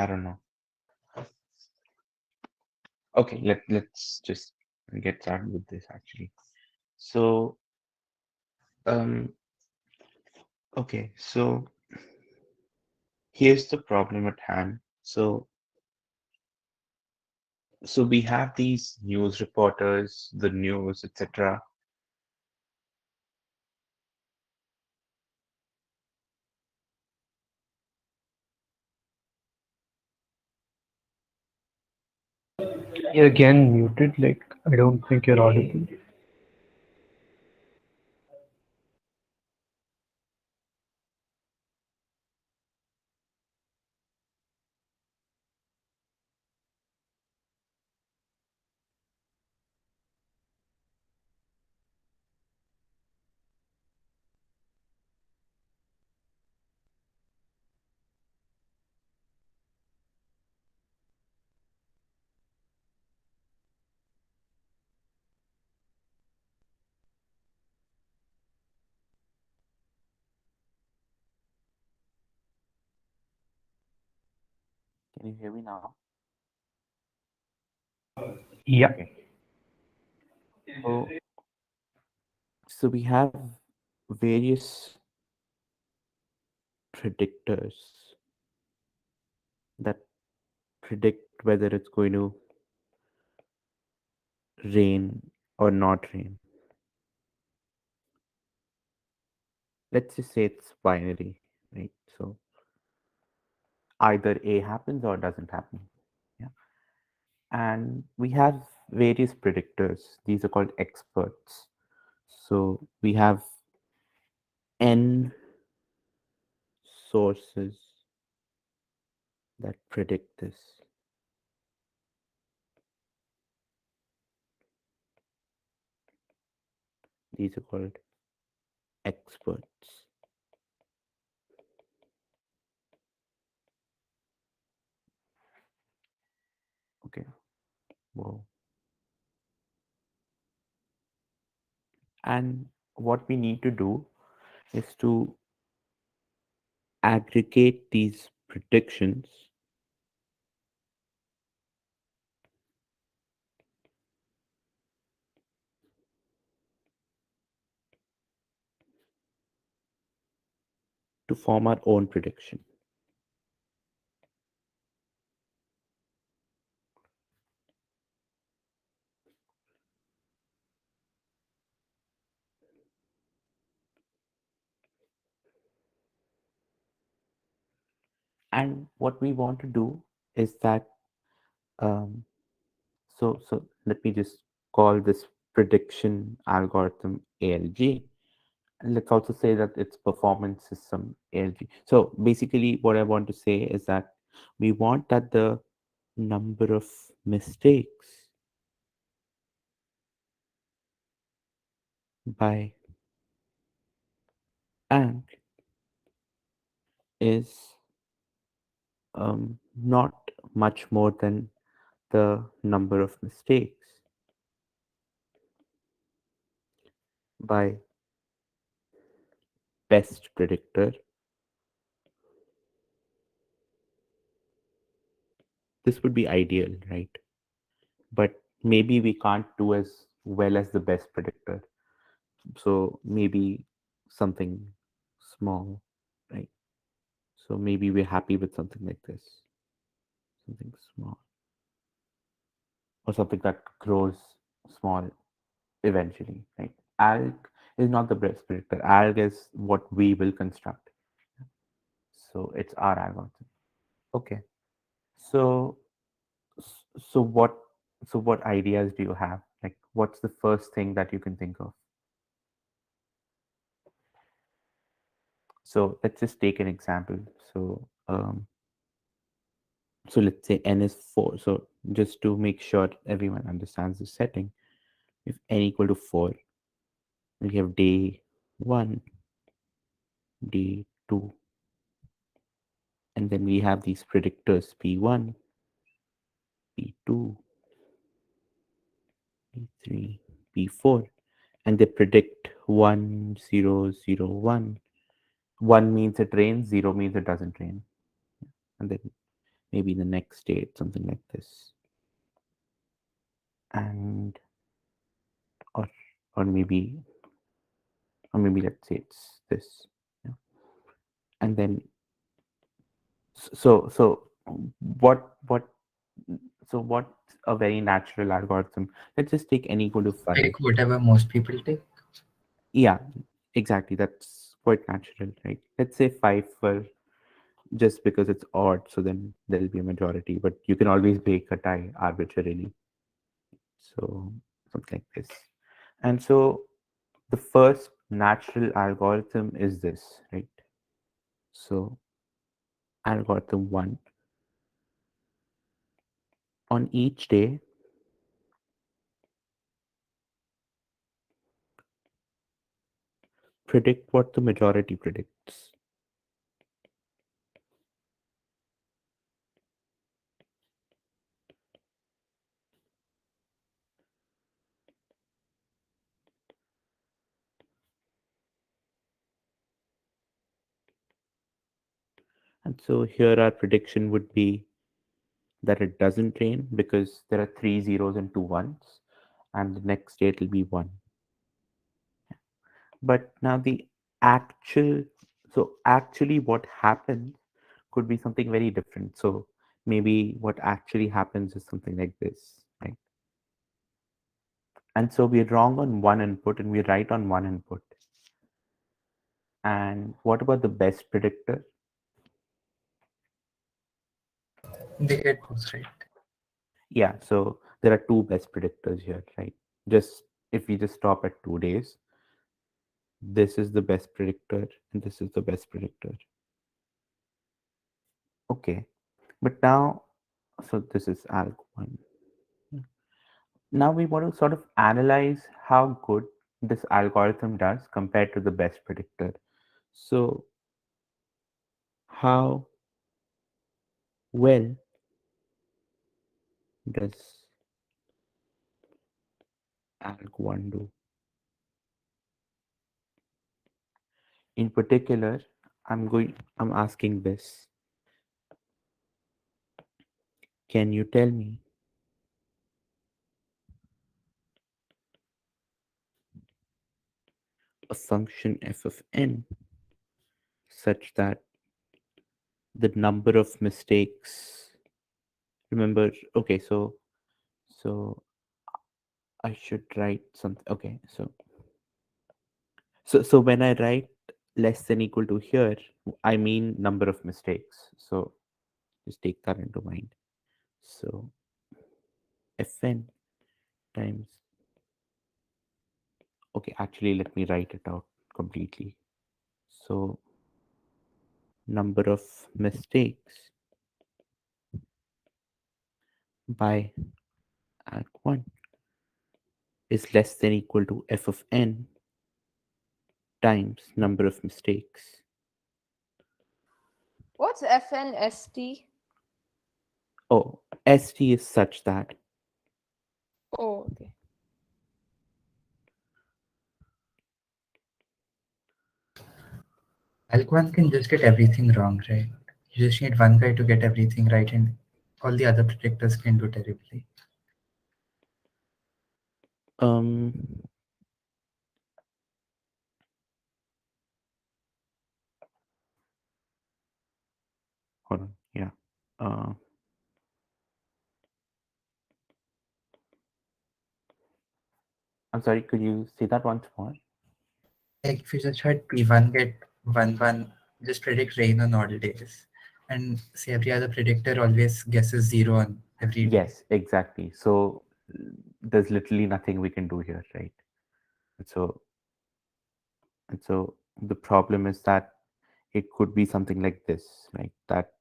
I don't know. Okay, let's just get started with this actually. So, um, okay, so here's the problem at hand. So we have these news reporters, the news, etc. You're again muted, like I don't think you're audible. Can you hear me now? Yeah. Okay. So so we have various predictors that predict whether it's going to rain or not rain. Let's just say it's binary, right? So either A happens or doesn't happen. Yeah. And we have various predictors. These are called experts. So we have N sources that predict this. These are called experts. Okay. Wow. And what we need to do is to aggregate these predictions to form our own prediction. And what we want to do is that um, so let me just call this prediction algorithm ALG. And let's also say that its performance system ALG. So basically, what I want to say is that we want that the number of mistakes by and is not much more than the number of mistakes by best predictor. This would be ideal, right? But maybe we can't do as well as the best predictor. So maybe something small, right? So maybe we're happy with something like this, something small, or something that grows small eventually, right? Alg is not the best predictor. Alg is what we will construct. So it's our algorithm. Okay. So so what ideas do you have? Like what's the first thing that you can think of? So let's just take an example. So let's say n is 4. So just to make sure everyone understands the setting, if n equal to 4, we have day 1, day 2, and then we have these predictors p1, p2, p3, p4, and they predict 1, 0, 0, 1. 1 means it rains, 0 means it doesn't rain. And then maybe the next state, something like this, and or or maybe let's say it's this, yeah. And then so what what's a very natural algorithm? Let's just take n equal to 5. Like whatever most people take. Yeah, exactly, that's quite natural, right? Let's say 5 for, just because it's odd, so then there'll be a majority, but you can always break a tie arbitrarily. So something like this. And so the first natural algorithm is this, right? So algorithm 1, on each day predict what the majority predicts. And so here our prediction would be that it doesn't rain because there are 3 zeros and 2 1s, and the next day it'll be 1. But now the actual, so actually what happens could be something very different. So maybe what actually happens is something like this, right? And so we're wrong on one input and we're right on one input. And what about the best predictor? They get both right. Yeah, so there are two best predictors here, right? Just if we just stop at 2 days, this is the best predictor and this is the best predictor. Okay, but now, so this is alg 1. Now we want to sort of analyze how good this algorithm does compared to the best predictor. So how well does alg 1 do? In particular, I'm asking this. Can you tell me a function f of n such that the number of mistakes, remember, okay, so I should write something. Okay, so when I write less than equal to here, I mean number of mistakes. So just take that into mind. So fn times, okay, actually let me write it out completely. So number of mistakes by arc 1 is less than equal to f of n times number of mistakes. What's FNST? Oh, st is such that, Oh, okay. Alcuin can just get everything wrong, right? You just need one guy to get everything right, and all the other predictors can do terribly. um hold on, yeah. uh I'm sorry, could you say that once more? Like if you just had P1 get 1 1, just predict rain on all days. And say every other predictor always guesses 0 on every day. Yes, exactly. So there's literally nothing we can do here, right? And so the problem is that it could be something like this, right? That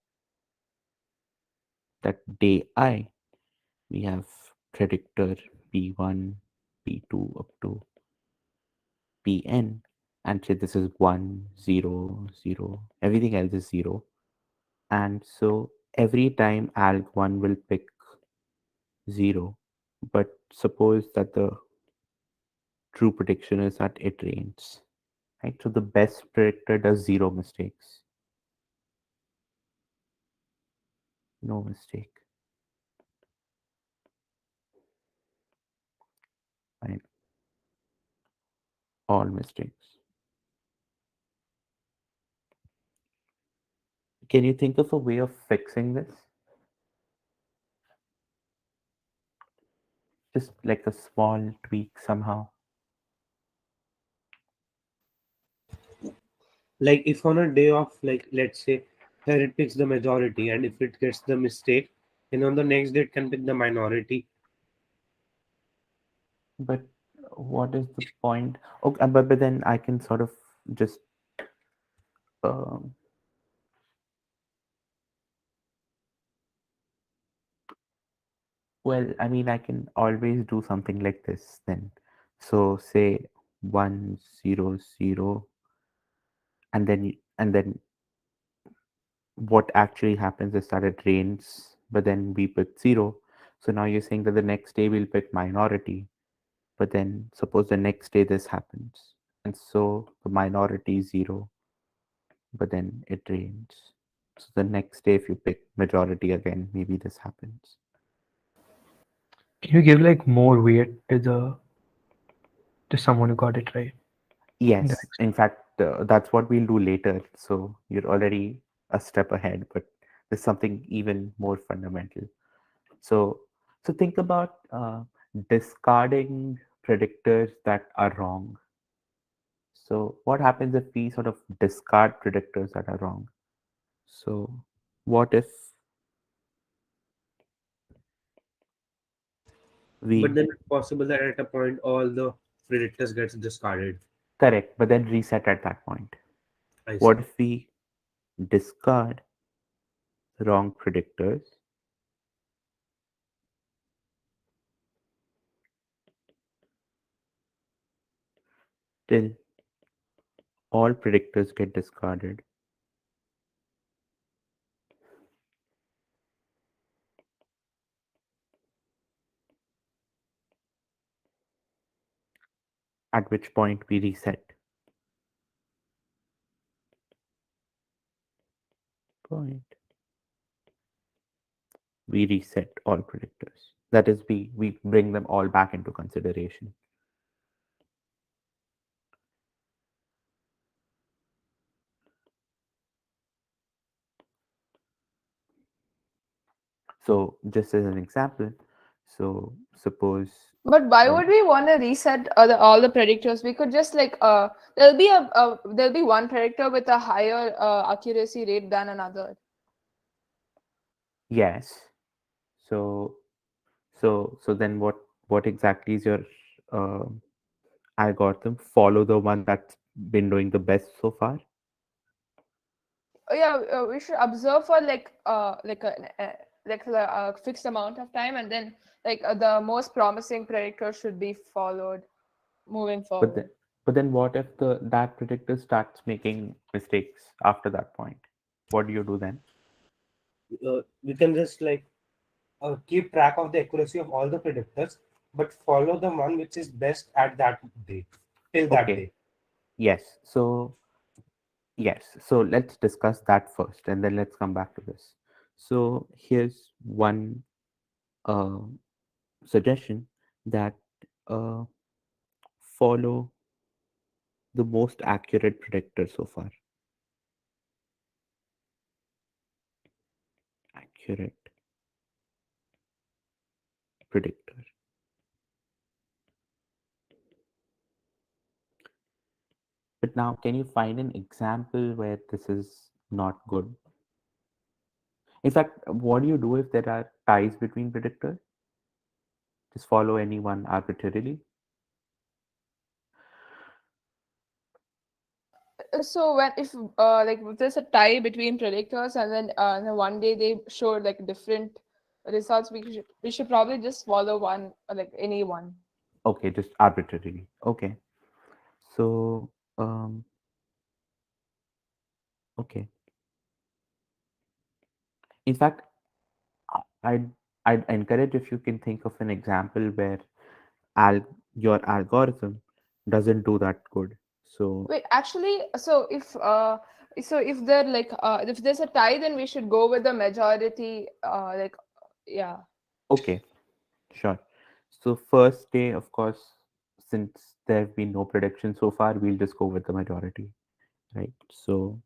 day I, we have predictor P1, P2 up to Pn, and say this is 1, 0, 0. Everything else is 0. And so every time alg1 will pick 0, but suppose that the true prediction is that it rains, right? So the best predictor does 0 mistakes. No mistake. Fine. All mistakes. Can you think of a way of fixing this? Just like a small tweak somehow. Like if on a day of, like, let's say here it picks the majority, and if it gets the mistake, then on the next day it can pick the minority. But what is the point? Okay, but then I can sort of just um, well, I mean, I can always do something like this then. So say 100, and then what actually happens is that it rains, but then we pick zero. So now you're saying that the next day we'll pick minority, but then suppose the next day this happens, and so the minority is zero, but then it rains. So the next day, if you pick majority again, maybe this happens. Can you give like more weight to the to someone who got it right in the Yes, next? in fact, that's what we'll do later. So you're already a step ahead, but there's something even more fundamental. So, so think about discarding predictors that are wrong. So, what happens if we sort of discard predictors that are wrong? So, what if But we then it's possible that at a point all the predictors gets discarded. correct, but then reset at that point? I What see. if we discard wrong predictors till all predictors get discarded? At which point we reset. Point. We reset all predictors. That is, we bring them all back into consideration. So, just as an example, so suppose But why uh, would we want to reset all the predictors? We could just like there'll be one predictor with a higher accuracy rate than another. yes. So so then what exactly is your uh, algorithm? Follow the one that's been doing the best so far. Yeah, we should observe for like a fixed amount of time, and then the most promising predictor should be followed moving But then forward. but then what if the that predictor starts making mistakes after that point? What do you do then? We can just like keep track of the accuracy of all the predictors, but follow the one which is best at that day, till that Okay. day. Yes. So yes. So let's discuss that first, and then let's come back to this. So here's one uh, suggestion that uh, follow the most accurate predictor so far. Accurate predictor. But now, can you find an example where this is not good? In fact, what do you do if there are ties between predictors? Just follow any one arbitrarily. So when if there's a tie between predictors and then one day they show like different results, we should probably just follow one like any one. Okay, just arbitrarily. Okay. So, um, okay. In fact, I'd I'd encourage if you can think of an example where your algorithm doesn't do that good. So Wait, actually, so if So if they're like if there's a tie, then we should go with the majority. Yeah. Okay, sure. So first day, of course, since there have been no predictions so far, we'll just go with the majority, right? So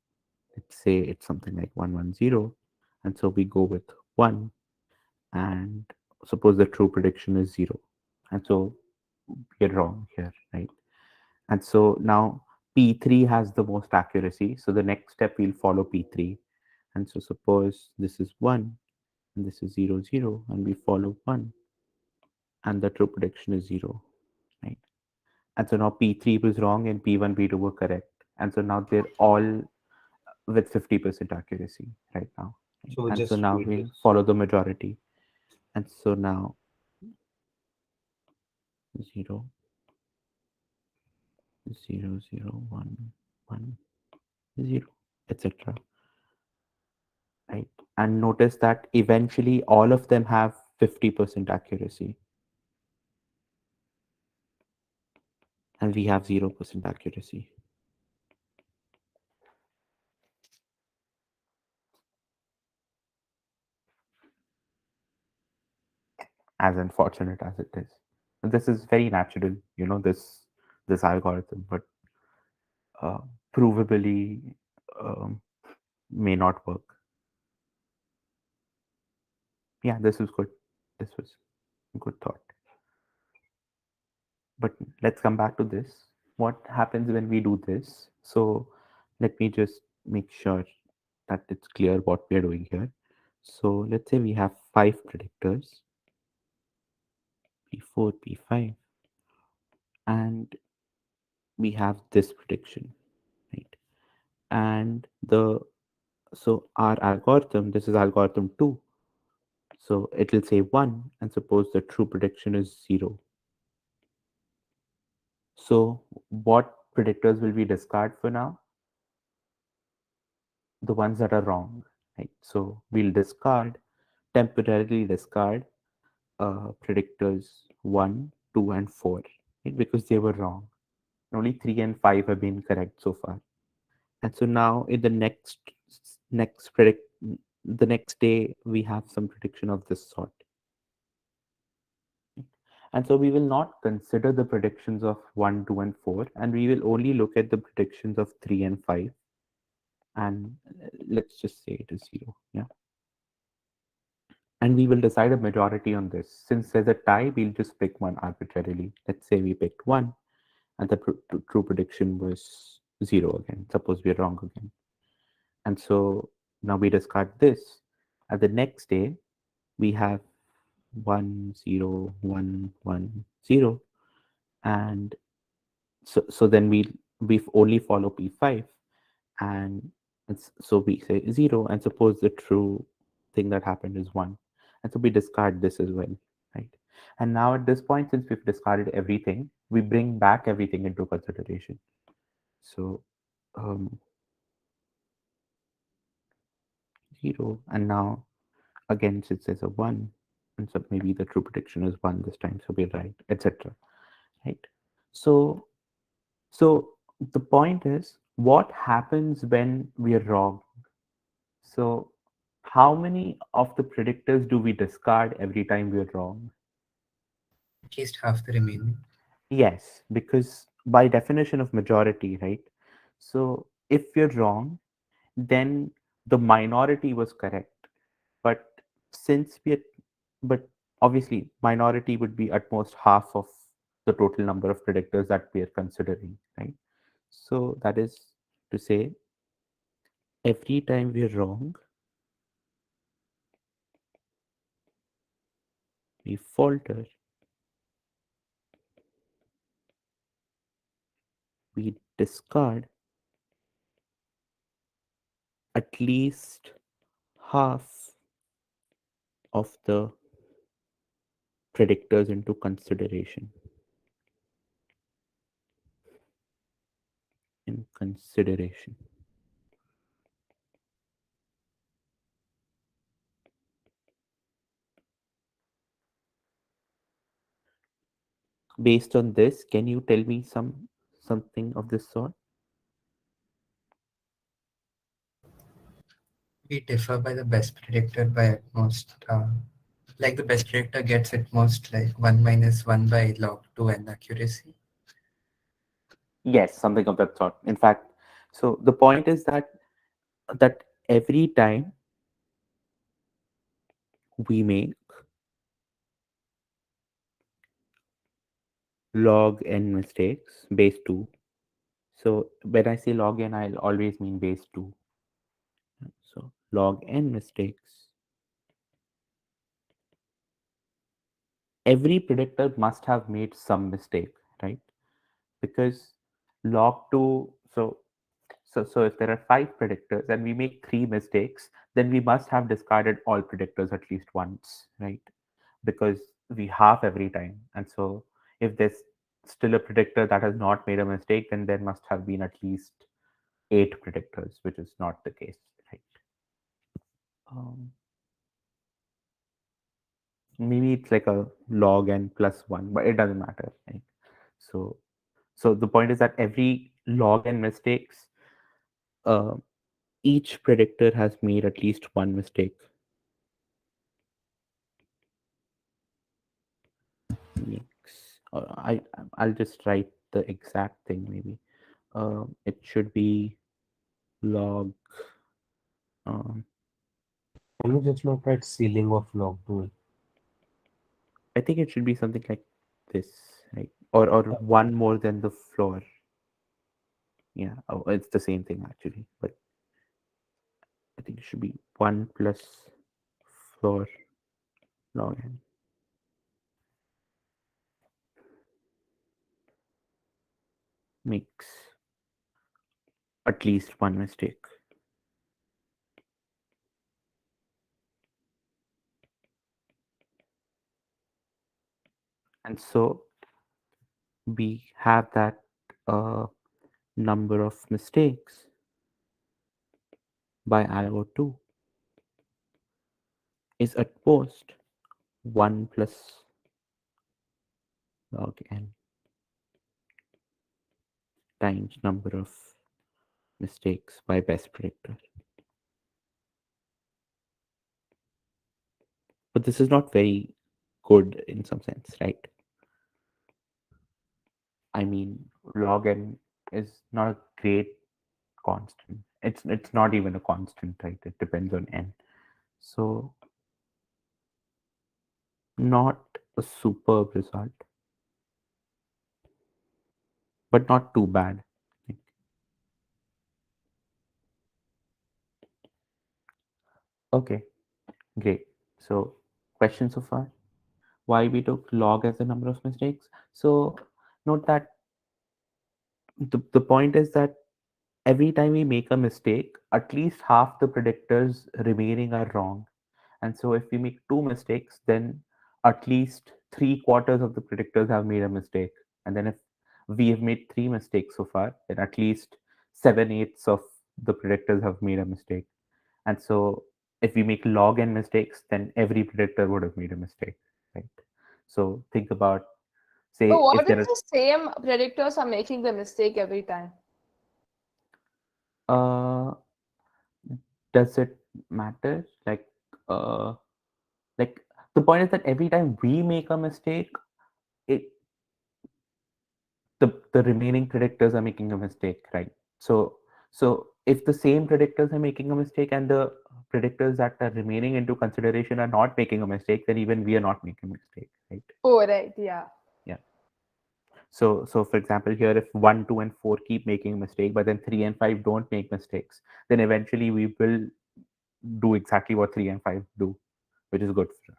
let's say it's something like 110, and so we go with 1, and suppose the true prediction is 0, and so we're wrong here, right? And so now P3 has the most accuracy, so the next step we'll follow P3. And so suppose this is 1 and this is 0 0, and we follow 1, and the true prediction is 0, right? And so now P3 was wrong and P1 P2 were correct, and so now they're all with 50% accuracy right now, right? So And so just now repeat we'll this. follow the majority. And so now 0 0 0 1 1 0, etc., right? And notice that eventually all of them have 50% accuracy, and we have 0% accuracy. As unfortunate as it is, and this is very natural, this algorithm, but uh, provably um, may not work. Yeah, this was good. This was a good thought. But let's come back to this. What happens when we do this? So let me just make sure that it's clear what we're doing here. So let's say we have 5 predictors, P4, P5, and we have this prediction, right? And so our algorithm, this is algorithm 2. So it will say 1, and suppose the true prediction is 0. So what predictors will we discard for now? The ones that are wrong, right? So we'll temporarily discard predictors 1, 2, and 4, right? Because they were wrong. Only 3 and 5 have been correct so far. And so now in the next predict the next day we have some prediction of this sort. And so we will not consider the predictions of 1, 2, and 4, and we will only look at the predictions of 3 and 5. And let's just say it is 0. Yeah. And we will decide a majority on this. Since there's a tie, we'll just pick one arbitrarily. Let's say we picked 1, and the true prediction was 0 again. Suppose we're wrong again. And so now we discard this. At the next day, we have 1 0 1 1 0, and so then we only follow P5, and so we say 0, and suppose the true thing that happened is 1, and so we discard this as well, right? And now at this point, since we've discarded everything, we bring back everything into consideration. So 0, and now again, since there's a 1, and so maybe the true prediction is 1 this time, so we're right, etc., right? So so the point is, what happens when we're wrong? So how many of the predictors do we discard every time we're wrong? At least half the remaining. Yes, because by definition of majority, right? So if we're wrong, then the minority was correct. But since we're, but obviously, minority would be at most half of the total number of predictors that we are considering, right? So that is to say, every time we're wrong, we falter, we discard at least half of the predictors into consideration. In consideration. Based on this, can you tell me something of this sort? we differ by the best predictor by at most, like the best predictor gets at most like 1 minus 1 by log 2n accuracy. Yes, something of that sort. In fact, so the point is that every time we make log n mistakes, base 2. So when I say log n, I'll always mean base 2. So log n mistakes, every predictor must have made some mistake, right? Because log 2, so if there are 5 predictors and we make 3 mistakes, then we must have discarded all predictors at least once, right? Because we half every time. And so if there's still a predictor that has not made a mistake, then there must have been at least 8 predictors, which is not the case, right? Um, Maybe it's like a log n plus 1, but it doesn't matter, right? So so the point is that every log n mistakes, uh, each predictor has made at least one mistake. Mix. I'll just write the exact thing maybe. It should be log. Um, Can you just not write ceiling of log 2? I think it should be something like this, right? Or one more than the floor. Yeah, oh, it's the same thing actually, but I think it should be one plus floor log n. Makes at least one mistake. And so we have that uh, number of mistakes by algo 2 is at most 1 plus log n times number of mistakes by best predictor. But this is not very good in some sense, right? I mean, log n is not a great constant. It's not even a constant, right? It depends on n. So not a superb result, but not too bad. Okay, great. So question so far? Why we took log as the number of mistakes? So note that the point is that every time we make a mistake, at least half the predictors remaining are wrong. And so if we make 2 mistakes, then at least 3 quarters of the predictors have made a mistake. And then if we have made 3 mistakes so far, then at least 7/8 of the predictors have made a mistake. And so if we make log n mistakes, then every predictor would have made a mistake, right? So think about, But say, if what there if the same predictors are making the mistake every time? are, does it matter? Uh, like the point is that every time we make a mistake, it the remaining predictors are making a mistake, right? So if the same predictors are making a mistake and the predictors that are remaining into consideration are not making a mistake, then even we are not making a mistake, right? Oh, right, yeah. Yeah. So for example, here if 1, 2, and 4 keep making a mistake, but then 3 and 5 don't make mistakes, then eventually we will do exactly what 3 and 5 do, which is good for us.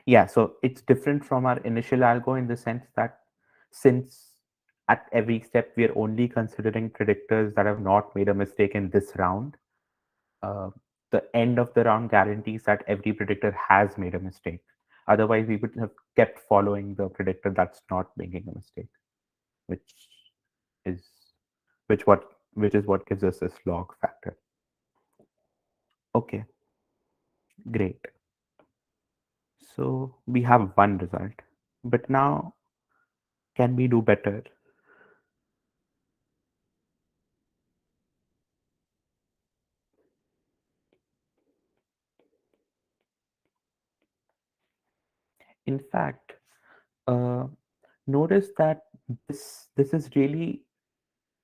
Yeah, so it's different from our initial algo in the sense that since at every step we are only considering predictors that have not made a mistake in this round, uh, the end of the round guarantees that every predictor has made a mistake. Otherwise, we would have kept following the predictor that's not making a mistake, which is which is what gives us this log factor. Okay, great. So we have one result, but now can we do better? In fact, uh, notice that this is really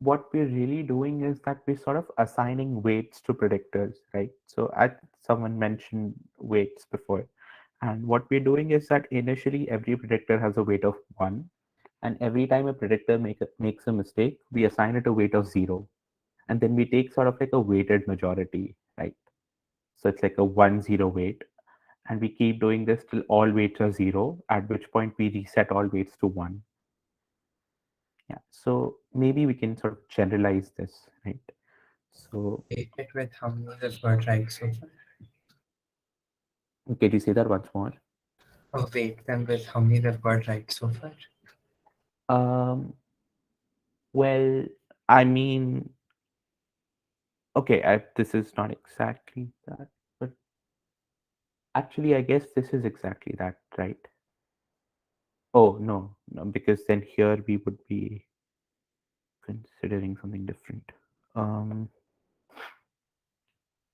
what we're really doing is that we're sort of assigning weights to predictors, right? So someone mentioned weights before, and what we're doing is that initially every predictor has a weight of 1, and every time a predictor makes a mistake, we assign it a weight of 0, and then we take sort of like a weighted majority, right? So it's like a 1-0 weight, and we keep doing this till all weights are 0, at which point we reset all weights to 1. Yeah, so maybe we can sort of generalize this, right? So, Weight it with how many we've got right so far. can you say that once more? Or weight them with how many we've got right so far. Um, well, I mean, okay, this is not exactly that, but actually, I guess this is exactly that, right? Oh, no, no, because then here we would be considering something different. Um,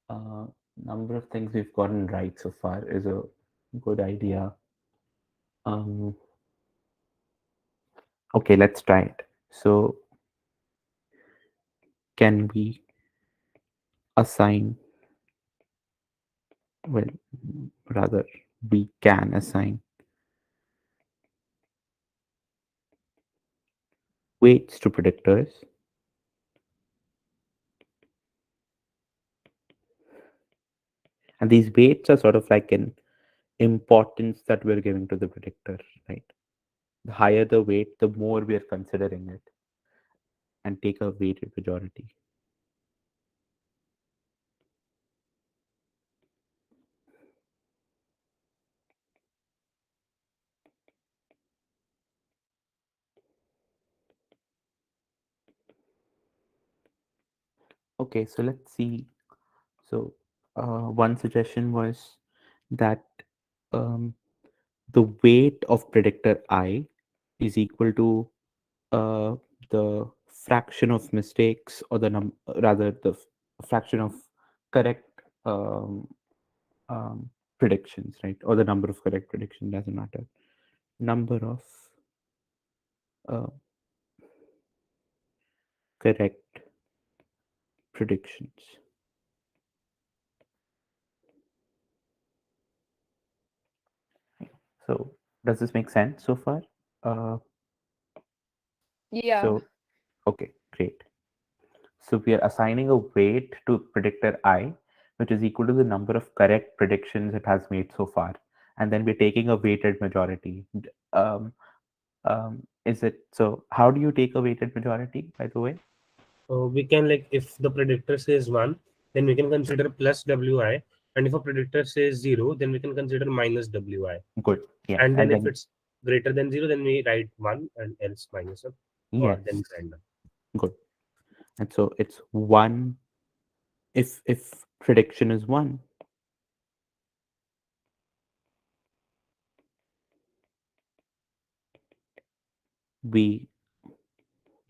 uh, Number of things we've gotten right so far is a good idea. Um, okay, let's try it. So, can we assign, well, rather, we can assign weights to predictors, and these weights are sort of like an importance that we're giving to the predictor, right? The higher the weight, the more we are considering it, and take a weighted majority. Okay, so let's see. So one suggestion was that um, the weight of predictor I is equal to uh, the fraction of mistakes, or rather the fraction of correct um, predictions, right? Or the number of correct predictions, doesn't matter. Number of uh, correct predictions. So does this make sense so far? Uh, Yeah. so okay, great. So we are assigning a weight to predictor I, which is equal to the number of correct predictions it has made so far, and then we're taking a weighted majority. Is it so? How do you take a weighted majority, by the way? We can, like, if the predictor says 1, then we can consider plus wi, and if a predictor says 0, then we can consider minus wi. Good. Yeah, And then and if then it's greater than 0, then we write 1 and else minus 1, or then yes, random. good. And so it's 1 if prediction is 1. We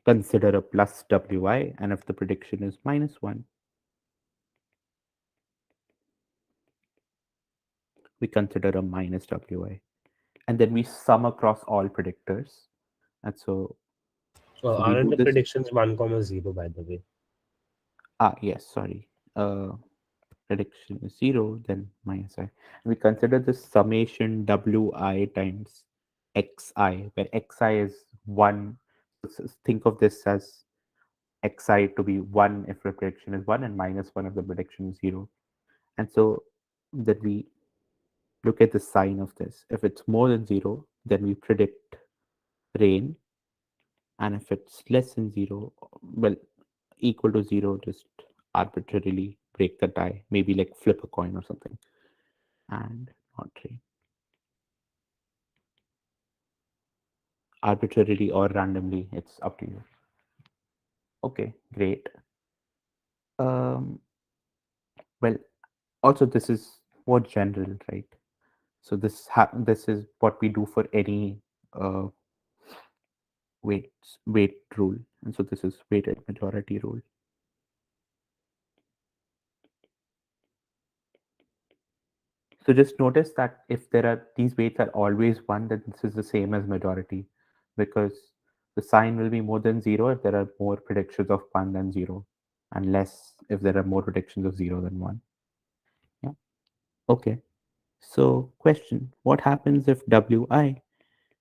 consider a plus wi, and if the prediction is minus 1, we consider a minus wi, and then we sum across all predictors. And so we Aren't do the this. predictions 1 comma 0, by the way? Yes, sorry. Prediction is 0, then minus I. We consider this summation wi times xi, where xi is 1. Think of this as xi to be 1 if the prediction is 1, and minus 1 if the prediction is 0. And so that we look at the sign of this. If it's more than 0, then we predict rain, and if it's less than 0, well, equal to 0, just arbitrarily break the die, maybe like flip a coin or something, and not rain. Arbitrarily or randomly, it's up to you. Okay, great. Um, well, also this is more general, right? So this is what we do for any uh, weight rule, and so this is weighted majority rule. So just notice that if there are these weights are always one, then this is the same as majority, because the sign will be more than zero if there are more predictions of one than zero, and less if there are more predictions of zero than one. Yeah. Okay. So question: what happens if WI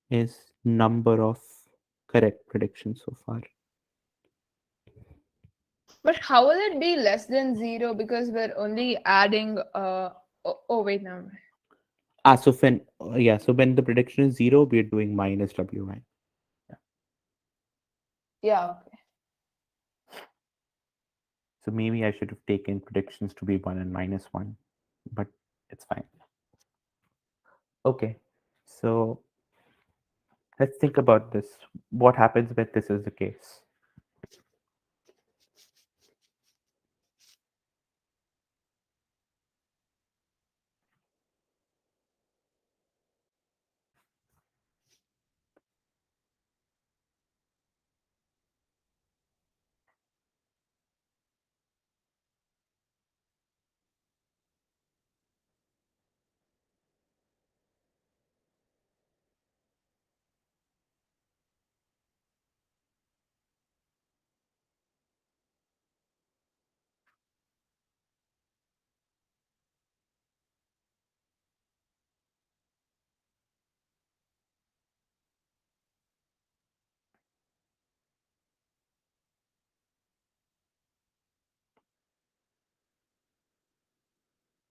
is number of correct predictions so far? But how will it be less than zero because we're only adding oh wait now. So when yeah, so when the prediction is zero, we're doing minus WI. Yeah. Yeah, okay. So maybe I should have taken predictions to be one and minus one, but it's fine. Okay, so let's think about this. What happens when this is the case?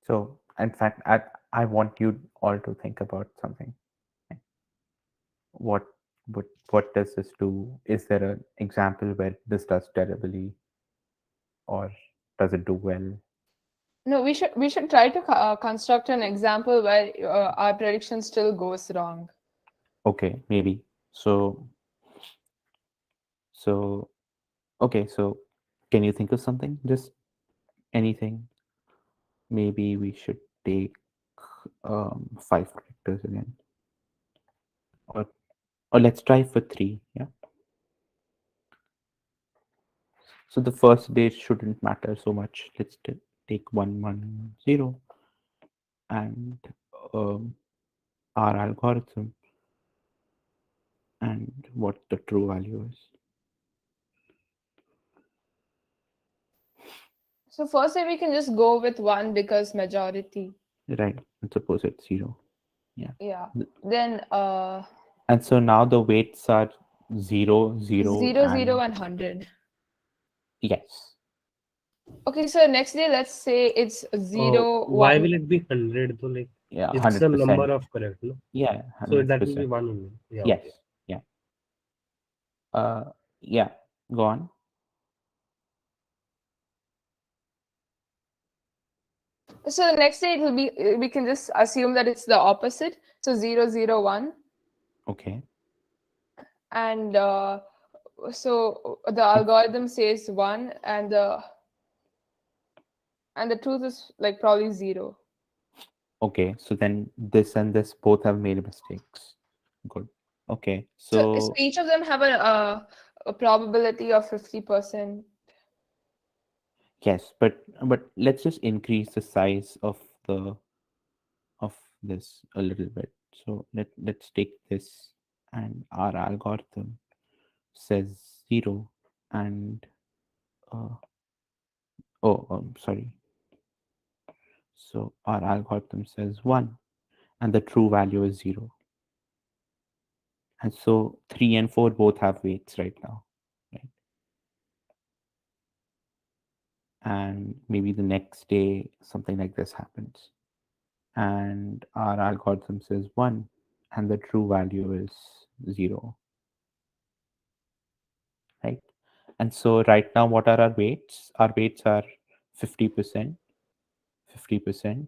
So, in fact, I want you all to think about something. What what does this do? Is there an example where this does terribly, or does it do well? No, we should try to construct an example where our prediction still goes wrong. Okay, maybe. So okay, so can you think of something? Just anything. Maybe we should take five characters again, or let's try for three. Yeah. So the first date shouldn't matter so much. Let's take 110 and um, our algorithm and what the true value is. So firstly, we can just go with one because majority. Right. And suppose it's zero. Yeah. Yeah. Then And so now the weights are zero, zero, 0, 0, and and 100. yes. Okay, so next day, let's say it's zero, Why 1. will it be 100 though? Like Yeah, it's the number 100%. of correct, no? Yeah, So that will be 100%. one only. Yeah, Yes. okay. Yeah. Uh, yeah. Go on. So the next day, it will be, we can just assume that it's the opposite. So 0, 0, 1. Okay. And so the algorithm says 1, and the truth is like probably 0. Okay. So then this and this both have made mistakes. Good. Okay. So So each of them have a probability of 50%. yes, but let's just increase the size the of this a little bit. So let's take this, and our algorithm says zero, and uh, sorry. So our algorithm says one, and the true value is zero. And so three and four both have weights right now, right? And maybe the next day something like this happens, and our algorithm says one, and the true value is zero, right? And so right now, what are our weights? Our weights are 50%, 50%,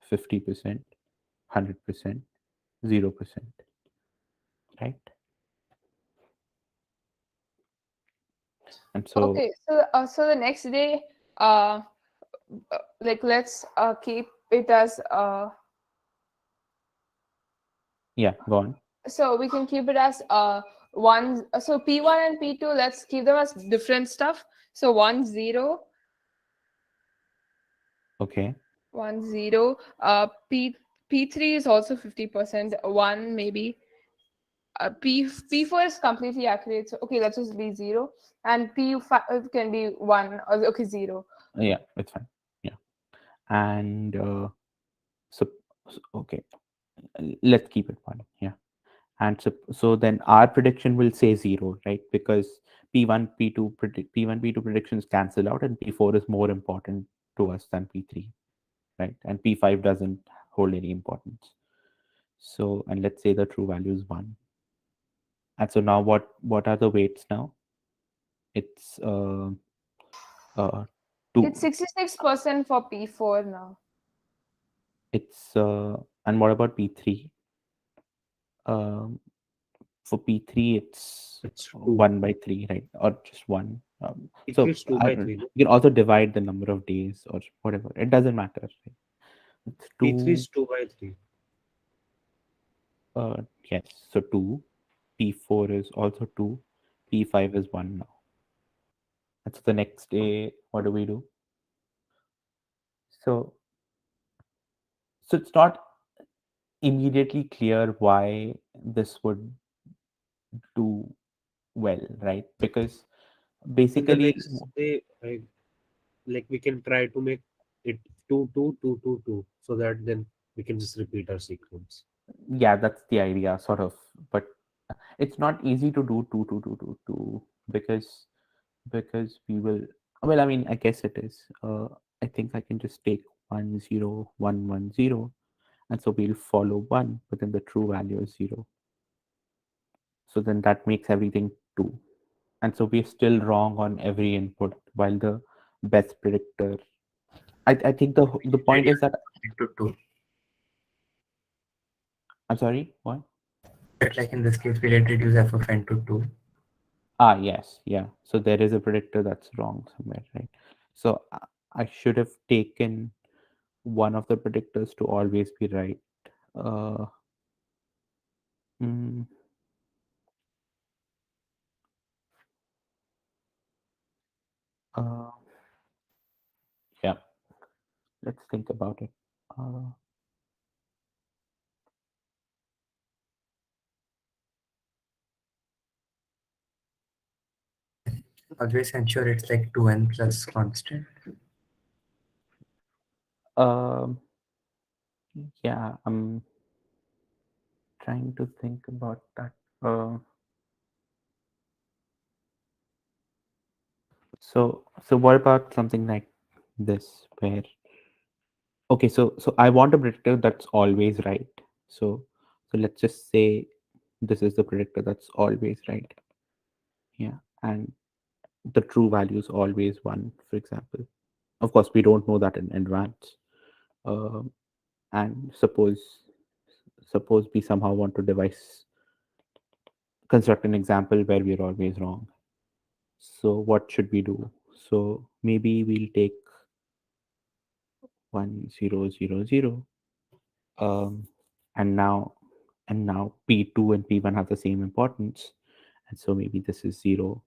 50%, 100%, 0%, right? And so, Okay, so the next day, uh, like let's keep it as yeah, go on. so we can keep it as one. So P1 and P2, let's keep them as different stuff. So 1, 0, Okay. 1, 0. P3 is also 50%. One maybe. P4 is completely accurate. So okay, let's just be zero, and P5 can be one. Or, okay, zero. Yeah, it's fine. Yeah. And so, okay, let's keep it one. Yeah. And so then our prediction will say zero, right? Because P1, P2 P1, P2 predictions cancel out, and P4 is more important to us than P3, right? And P5 doesn't hold any importance. So, and let's say the true value is one. And so now what are the weights now? It's It's two. 66% for P4 now. It's and what about P3? Um, for P3, it's It's 2. 1/3, right? Or just one. P3 So is 2 I by don't. 3. No? You can also divide the number of days or whatever. It doesn't matter. Right? It's P3 two. is 2 by 3. Yes. So two. P4 is also two. P5 is one now. And so the next day, what do we do? So it's not immediately clear why this would do well, right? Because In the basically, next day, like we can try to make it 2 2 2 2 2, so that then we can just repeat our sequence. yeah, that's the idea, sort of. But it's not easy to do two, two, two, two, two because we will. Well, I mean, I guess it is. I think I can just take 1 0 1 1 0, and so we'll follow one, but then the true value is zero. So then that makes everything two, and so we're still wrong on every input, while the best predictor. I think the point is that Into two. I'm sorry, what? But like in this case, we did reduce f of n to 2. Ah, yes, yeah. So there is a predictor that's wrong somewhere, right? So I should have taken one of the predictors to always be right. Uh, mm, uh, yeah, let's think about it. Uh, Always ensure it's like 2n plus constant. um, yeah, I'm trying to think about that. So what about something like this, where okay, so I want a predictor that's always right. So let's just say this is the predictor that's always right. Yeah, and the true value is always one, for example. Of course, we don't know that in advance. Um, and suppose we somehow want to devise construct an example where we're always wrong. So what should we do? So maybe we'll take 1 0 0 0, um, and now P2 and P1 have the same importance, and so maybe this is zero,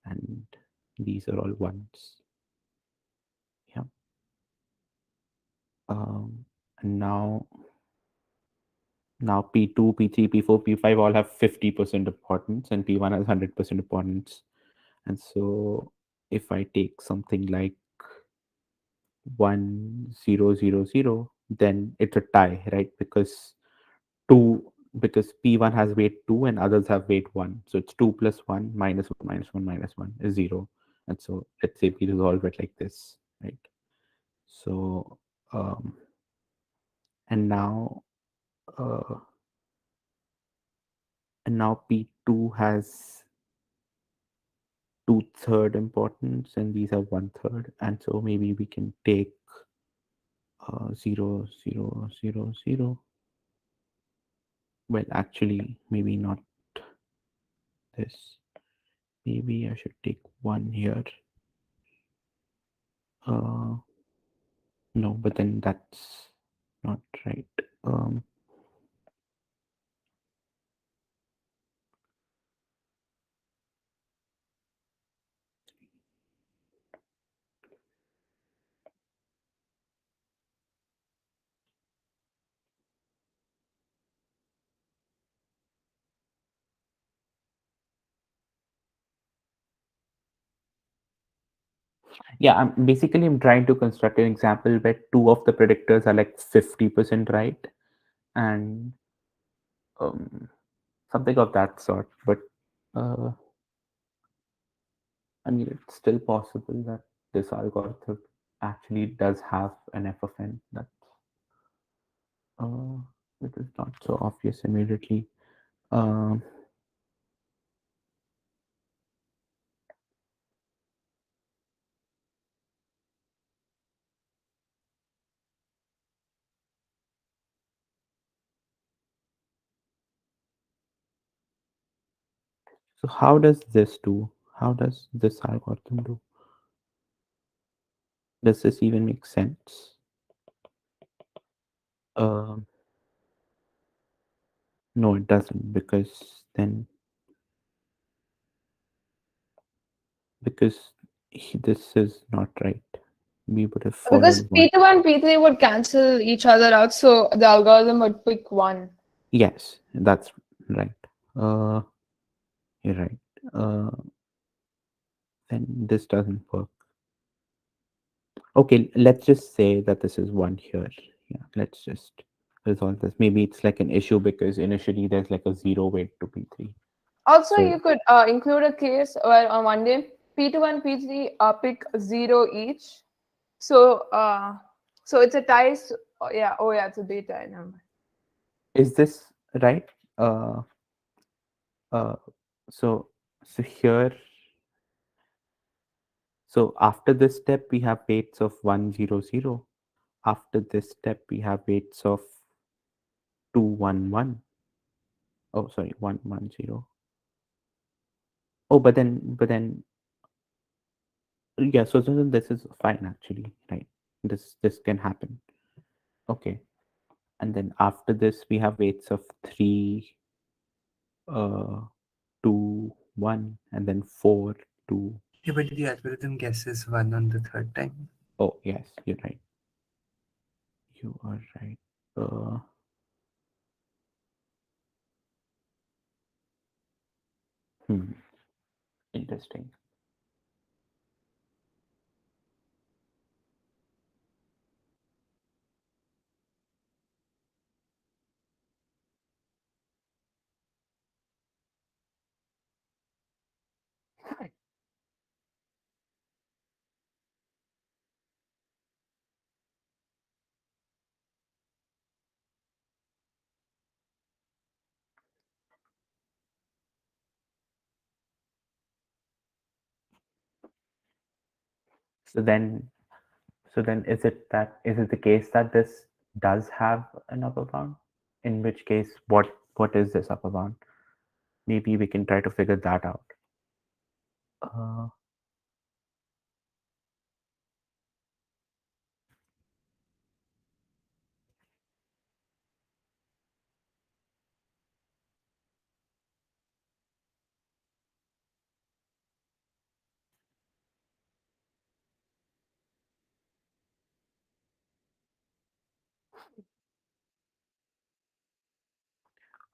and these are all ones. Yeah. And now P2, P3, P4, P5 all have 50% importance, and P1 has 100% importance. And so if I take something like 1 0 0 0, then it's a tie, right? Because P1 has weight 2 and others have weight 1. So it's 2 plus 1 minus 1 minus 1 minus 1 is 0. And so let's say we resolve it like this, right? So and now uh, and now P2 has 2/3 importance and these are 1/3. And so maybe we can take 0 0 0 0. Well, actually, maybe not this. Maybe I should take one here. Uh, no, but then that's not right. Um, Yeah, I'm trying to construct an example where two of the predictors are like 50% right, and um, something of that sort. But uh, I mean, it's still possible that this algorithm actually does have an f of n that uh, it is not so obvious immediately. Um, so how does this do? How does this algorithm do? Does this even make sense? Um, no, it doesn't, because then because this is not right. We would have Because followed one. P2 and P3 would cancel each other out, so the algorithm would pick one. Yes, that's right. Uh, you're right. Uh, then this doesn't work. Okay, let's just say that this is one here. Yeah, let's just resolve this. Maybe it's like an issue because initially there's like a zero weight to P3. Also, So you could include a case where on one day P2 and P3 pick zero each. So, so it's a tie. Oh, yeah. Oh, yeah. It's a beta. Never mind. is this right? Uh, uh, so so here, so after this step we have weights of 100. After this step we have weights of 211. Oh, sorry, 110. Oh, but then yeah. So then this is fine actually, right? This can happen. Okay, and then after this we have weights of 3, uh, 2, 1, and then 4, 2. Yeah, but the algorithm guesses one on the third time. Oh yes, you're right. You are right. Hmm. Interesting. So then, is it the case that this does have an upper bound? In which case, what is this upper bound? Maybe we can try to figure that out. Uh,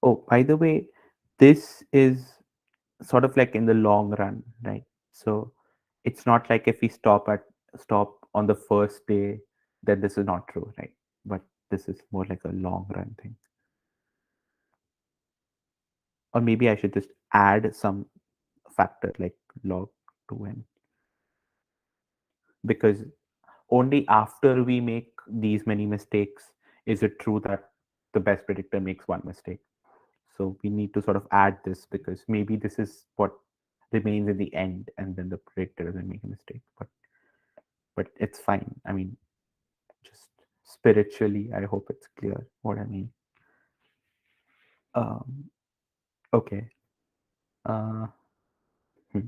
oh, by the way, this is sort of like in the long run, right? So it's not like if we stop on the first day, then this is not true, right? But this is more like a long run thing. Or maybe I should just add some factor like log 2n, because only after we make these many mistakes is it true that the best predictor makes one mistake. So we need to sort of add this because maybe this is what remains in the end and then the predictor doesn't make a mistake. But it's fine. I mean, just spiritually, I hope it's clear what I mean. Um, okay. Uh, hmm.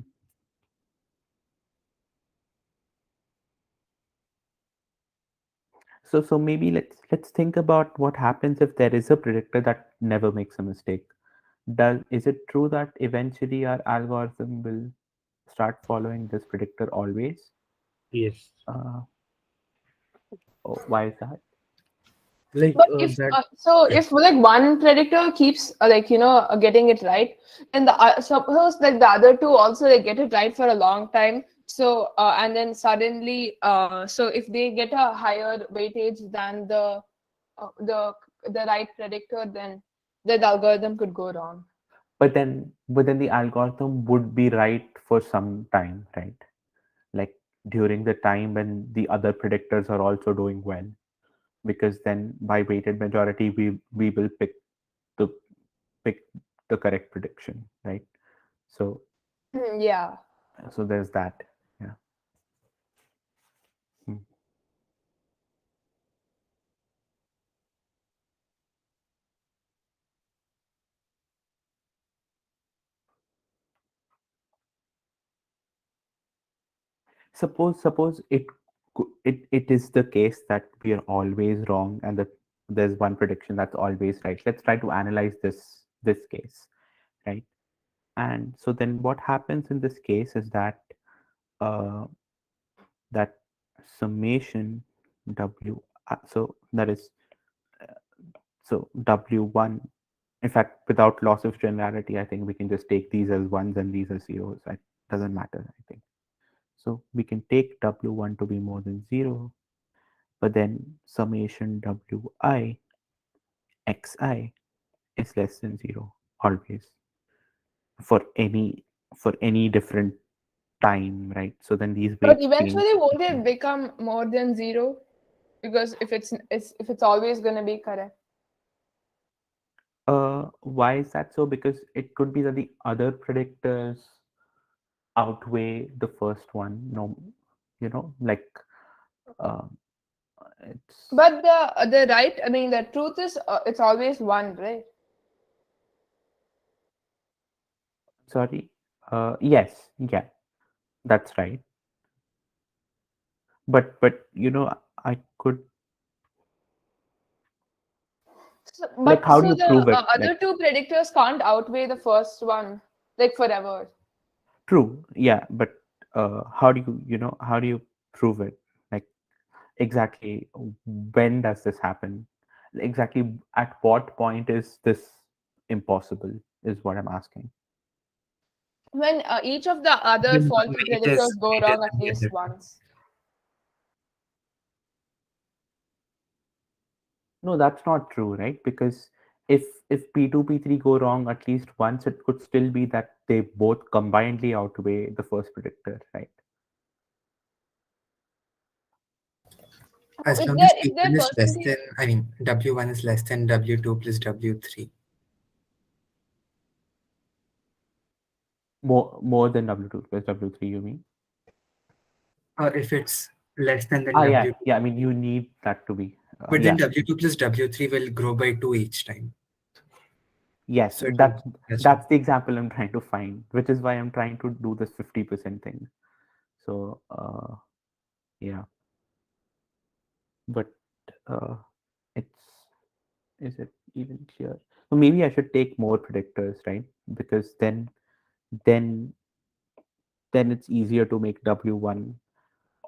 So maybe let's think about what happens if there is a predictor that never makes a mistake. Is it true that eventually our algorithm will start following this predictor always? Yes. Uh, why is that? Like But if that. if like one predictor keeps getting it right, then suppose like the other two also like get it right for a long time, So and then suddenly, so if they get a higher weightage than uh, the the right predictor, then the algorithm could go wrong. But then the algorithm would be right for some time, right? Like during the time when the other predictors are also doing well, because then by weighted majority we will the pick the correct prediction, right? So Yeah. there's that. Yeah. Hmm. Suppose it is the case that we are always wrong and that there's one prediction that's always right. Let's try to analyze this case, right? And so then what happens in this case is that uh, that summation w so that is so w1, in fact, without loss of generality, I think we can just take these as ones and these as zeros. It doesn't matter, I think. So we can take w1 to be more than 0, but then summation wi xi is less than 0 always for any different time, right? So then these But weights change. eventually, won't it become more than zero? Because if it's always going to be correct. Why is that so? Because it could be that the other predictors outweigh the first one. No, like uh, it's But the right, I mean, the truth is, it's always one, right? sorry. Yes, yeah, that's right. But I could, So, like, but how do so you the prove it? other Like, two predictors can't outweigh the first one, like forever. true, yeah, but how do you prove it? Like, exactly when does this happen? Exactly at what point is this impossible? Is what I'm asking. When each of the other When faulty weight is predictors go greater wrong at than the least other two. once. No, that's not true, right? Because if P2, P3 go wrong at least once, it could still be that they both combinedly outweigh the first predictor, right? As long as If their P1 is less percentage, than, I mean, W1 is less than W2 plus W3. More than W2 plus W3, you mean? Or if it's less than Ah, yeah, W2. yeah. I mean, you need that to be, But then yeah, W2 plus W3 will grow by 2 each time. yes. So it will That's catch up. that's the example I'm trying to find, which is why I'm trying to do this 50% thing. So, yeah, but uh, it's is it even clear? So maybe I should take more predictors, right? Because then then it's easier to make W1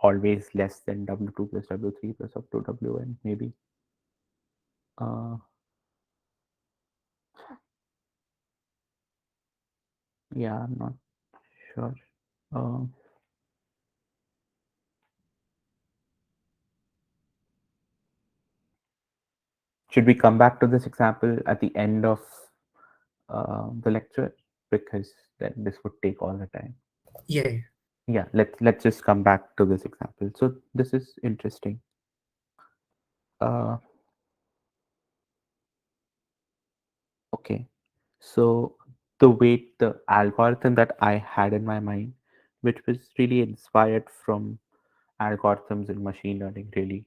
always less than W2 plus W3 plus up to Wn, maybe. Uh, yeah, I'm not sure. Uh, should we come back to this example at the end of the lecture? Because then this would take all the time. Yeah. Yeah, let's just come back to this example. So this is interesting. Uh, okay. So the algorithm that I had in my mind, which was really inspired from algorithms in machine learning, really,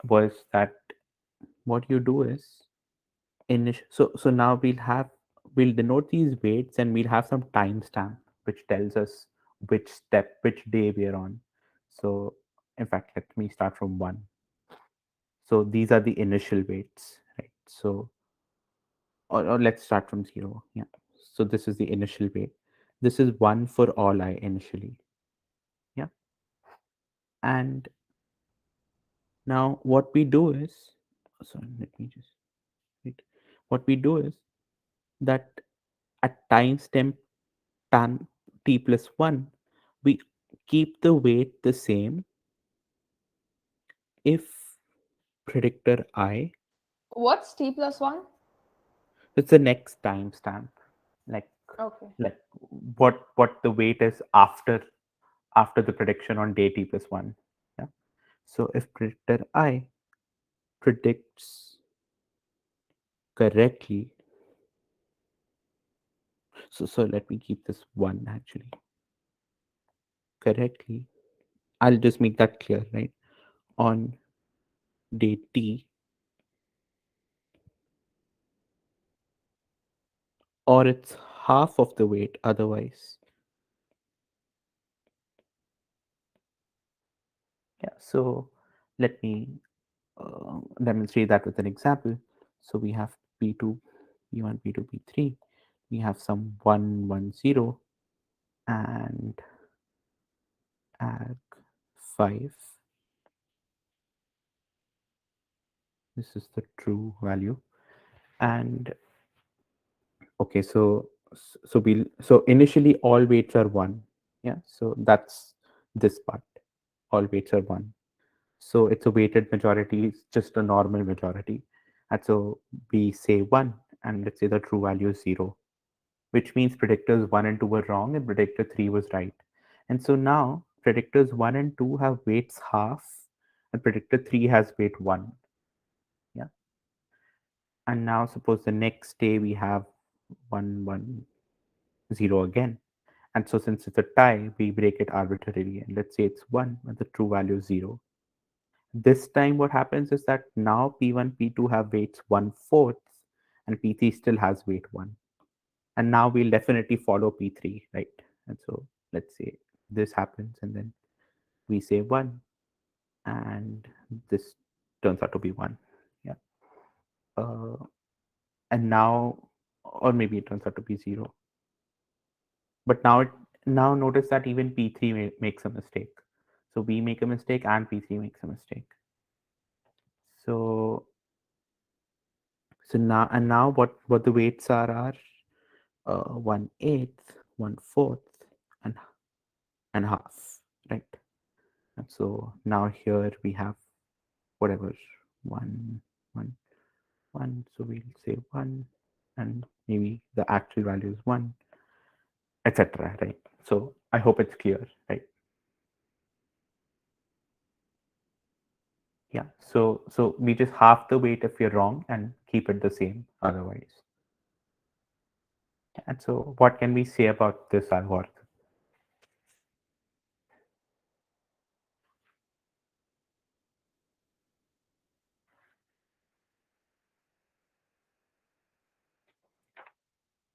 was that what you do is so now we'll denote these weights and we'll have some timestamp which tells us which day we are on. So in fact, let me start from 1. So these are the initial weights, right? So or let's start from 0. Yeah. So this is the initial weight. This is 1 for all I initially. Yeah. And now what we do is, sorry, let me just wait. What we do is that at timestamp tan t plus 1, we keep the weight the same if predictor I, What's t plus 1? it's the next timestamp, like Okay. like what the weight is after the prediction on day t plus 1. Yeah. So if predictor I predicts correctly, so let me keep this 1 actually correctly. I'll just make that clear, right? On day t, or it's half of the weight otherwise. Yeah, so let me demonstrate that with an example. So we have P2, P1, P2, P3. We have some 1, 1, 0, and add 5. This is the true value. And okay, so initially all weights are 1. Yeah, so that's this part. All weights are 1. So it's a weighted majority, it's just a normal majority. And so we say 1, and let's say the true value is 0, which means predictors 1 and 2 were wrong and predictor 3 was right. And so now predictors 1 and 2 have weights half, and predictor 3 has weight 1. Yeah. And now suppose the next day we have 1, 1, 0 again. And so since it's a tie, we break it arbitrarily. And let's say it's 1 and the true value is 0. This time what happens is that now P1, P2 have weights 1/4 and P3 still has weight 1. And now we'll definitely follow P3, right? And so let's say this happens and then we say 1 and this turns out to be 1. Yeah. Uh, and now, or maybe it turns out to be 0. But now notice that even P3 makes a mistake. So we make a mistake and P3 makes a mistake. So now what the weights are 1/8, 1/4, and half, right? And so now here we have whatever 1, 1, 1. So we'll say 1, and maybe the actual value is 1, etc. Right? So I hope it's clear, right? Yeah. So we just half the weight if you're wrong and keep it the same otherwise. And so what can we say about this algorithm?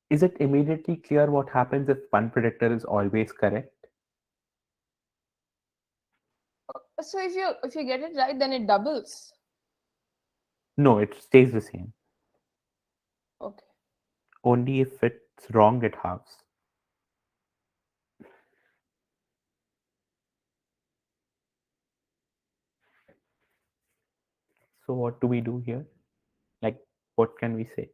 Is it immediately clear what happens if one predictor is always correct? So if you get it right, then it doubles. No, it stays the same. Okay. Only if it's wrong, it halves. So what do we do here? Like, what can we say?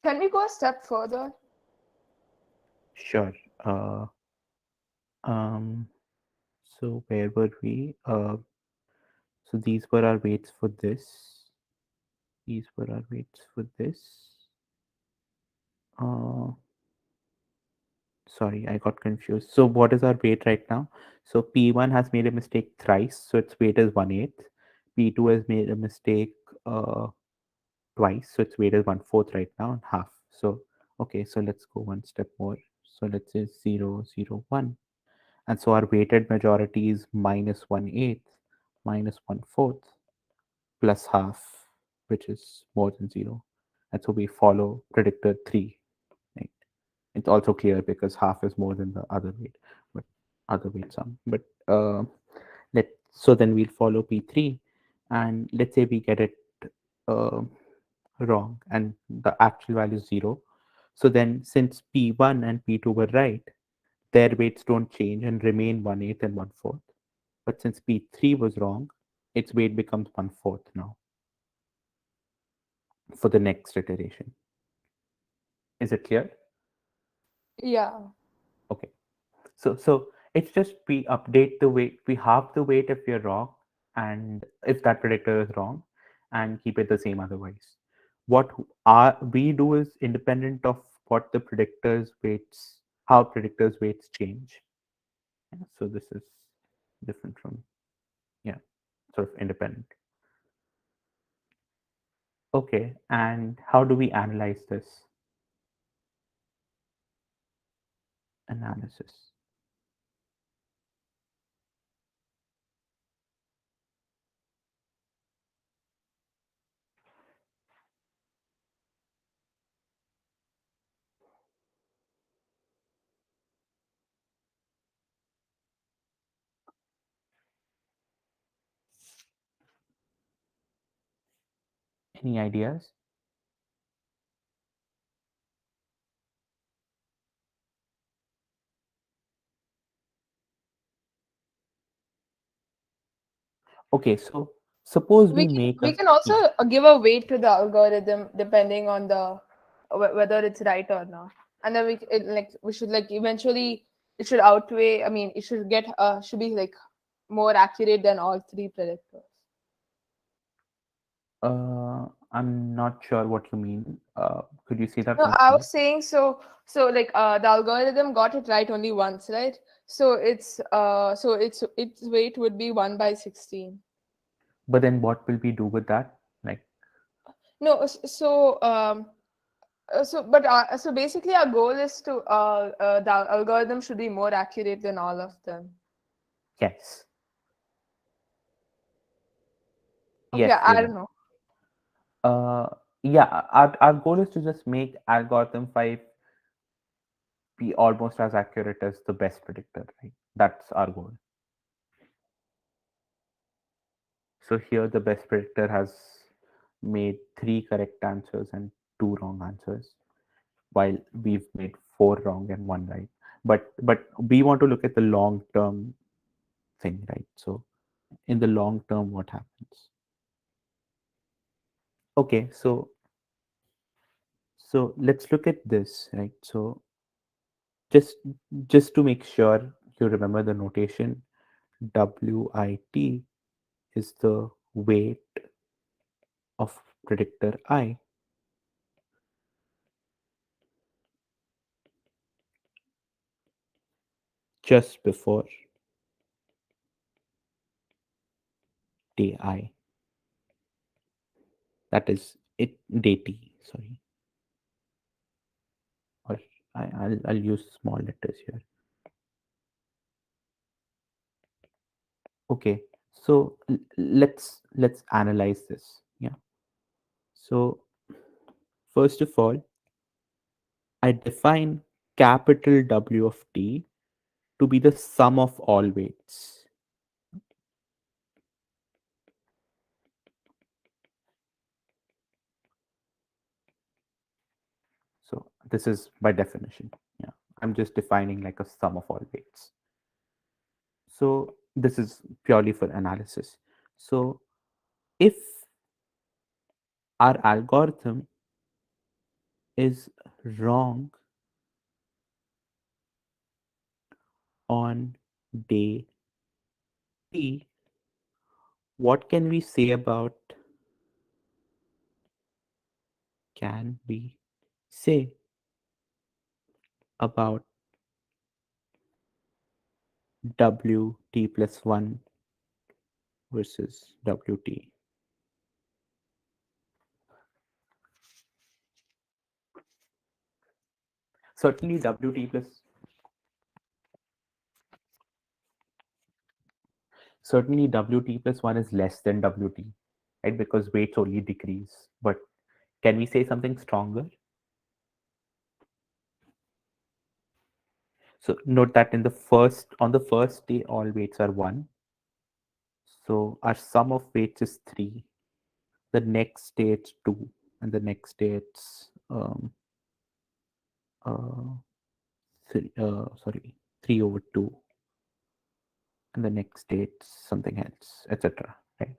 Can we go a step further? Sure. Um, so where were we? So these were our weights for this. These were our weights for this. Uh, Sorry, I got confused. So what is our weight right now? So P1 has made a mistake thrice, so its weight is 1/8. P2 has made a mistake twice, so its weight is 1/4 right now and half. So okay, so let's go one step more. So let's say 0, 0, 1. And so our weighted majority is -1/8, -1/4, plus half, which is more than 0. And so we follow predictor 3. Right? It's also clear because half is more than the other weight, but other weight sum. But so then we'll follow P3, and let's say we get it uh, wrong and the actual value is 0. So then since P1 and P2 were right, their weights don't change and remain 1/8 and 1/4. But since P3 was wrong, its weight becomes 1/4 now. for the next iteration. Is it clear? Yeah. Okay. So it's just we update the weight, we halve the weight if we're wrong, and if that predictor is wrong, and keep it the same otherwise. What we do is independent of what the predictors weights, how predictors weights change. Yeah, so this is different from, yeah, sort of independent. Okay, and how do we analyze this? Analysis. Any ideas? Okay, so suppose we make We a, can also yeah. give a weight to the algorithm depending on the whether it's right or not, and then we should like eventually it should outweigh. I mean, it should get should be like more accurate than all three predictors. I'm not sure what you mean. Could you say that No, once I more? was saying so like the algorithm got it right only once, right? So its weight would be 1/16. But then what will we do with that? Like, No, so basically our goal is to the algorithm should be more accurate than all of them. yes, Okay, yes, you're I right. don't know. Uh, yeah, our goal is to just make algorithm 5 be almost as accurate as the best predictor, right? That's our goal. So here the best predictor has made 3 correct answers and 2 wrong answers, while we've made 4 wrong and 1 right. But we want to look at the long term thing, right? So in the long term, what happens? Okay, so let's look at this, right? So just just to make sure you remember the notation, WIT is the weight of predictor I just before day I. That is it, day T, sorry. Or I'll use small letters here. Okay, so let's analyze this. Yeah. So first of all, I define capital W of T to be the sum of all weights. So this is by definition. Yeah. I'm just defining like a sum of all weights. So this is purely for analysis. So if our algorithm is wrong on day T, what can we say about WT plus 1 versus WT? Certainly WT plus 1 is less than WT, right? Because weights only decrease. But can we say something stronger? So note that on the first day, all weights are 1. So our sum of weights is 3. The next day it's 2. And the next day it's uh, 3 over 2. And the next day it's something else, etc. Right?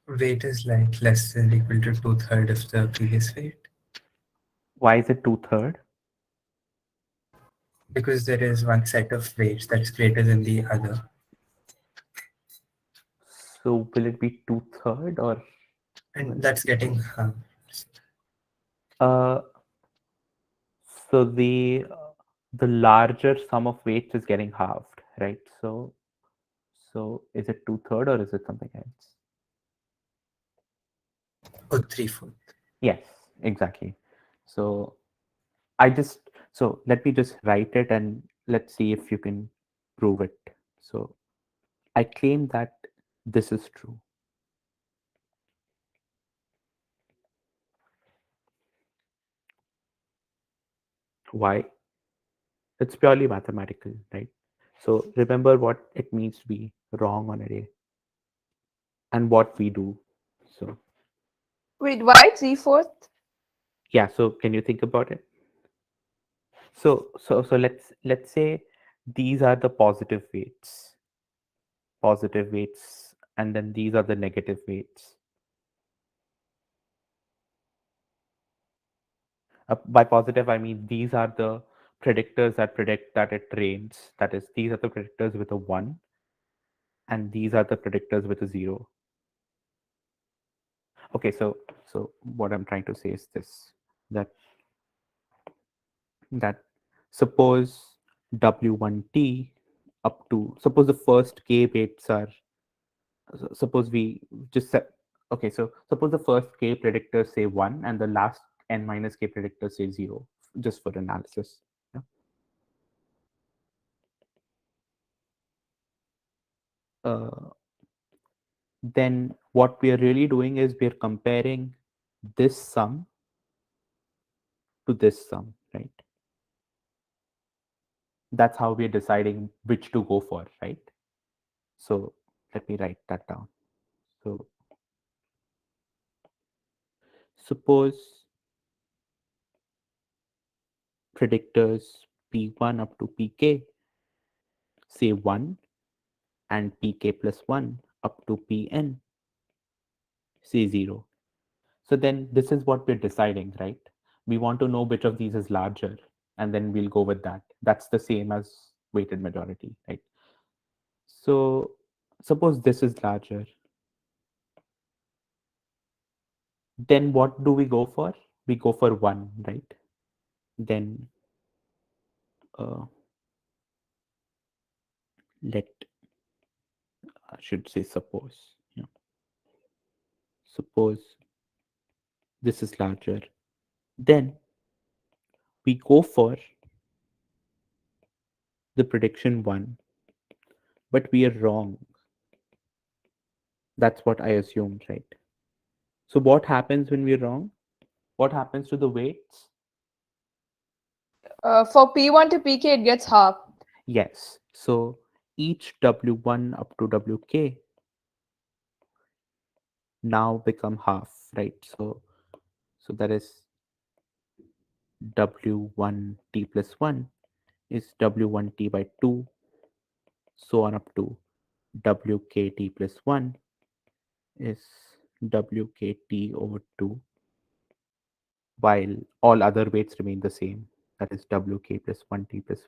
weight is like less than or equal to two-thirds of the previous weight, Why is it two-third? because there is one set of weights that is greater than the other. So will it be two-third or And will it that's be? getting Uh, so the larger sum of weights is getting halved, right? So is it two-third or is it something else? oh, three-fourths. Yes, exactly. So I just so let me just write it and let's see if you can prove it. So I claim that this is true. Why? It's purely mathematical, right? So remember what it means to be wrong on a day and what we do. So Wait, why three-fourth? yeah, so can you think about it? So let's say these are the positive weights, and then these are the negative weights. By positive, I mean these are the predictors that predict that it rains. That is, these are the predictors with a 1, and these are the predictors with a 0. Okay, so what I'm trying to say is this, that that suppose W1T up to, suppose the first k weights are, suppose we just set, okay, so suppose the first k predictors say 1 and the last n minus k predictors say 0, just for analysis. Yeah. Uh, then what we are really doing is we're comparing this sum to this sum, right? That's how we're deciding which to go for, right? So let me write that down. So suppose predictors p1 up to pk say 1 and pk plus 1 up to pn say 0. So then this is what we're deciding, right? We want to know which of these is larger, and then we'll go with that. That's the same as weighted majority, right? So suppose this is larger, then what do we go for? We go for 1, right? Then uh, let, I should say suppose, yeah, suppose this is larger, then we go for the prediction 1, but we are wrong. That's what I assumed, right? So what happens when we're wrong? What happens to the weights? For P1 to PK, it gets half. Yes. So each W1 up to WK now become half, right? So that is W1T plus 1 is W1T by 2, so on up to WKT plus 1 is WKT over 2, while all other weights remain the same. That is WK plus 1T plus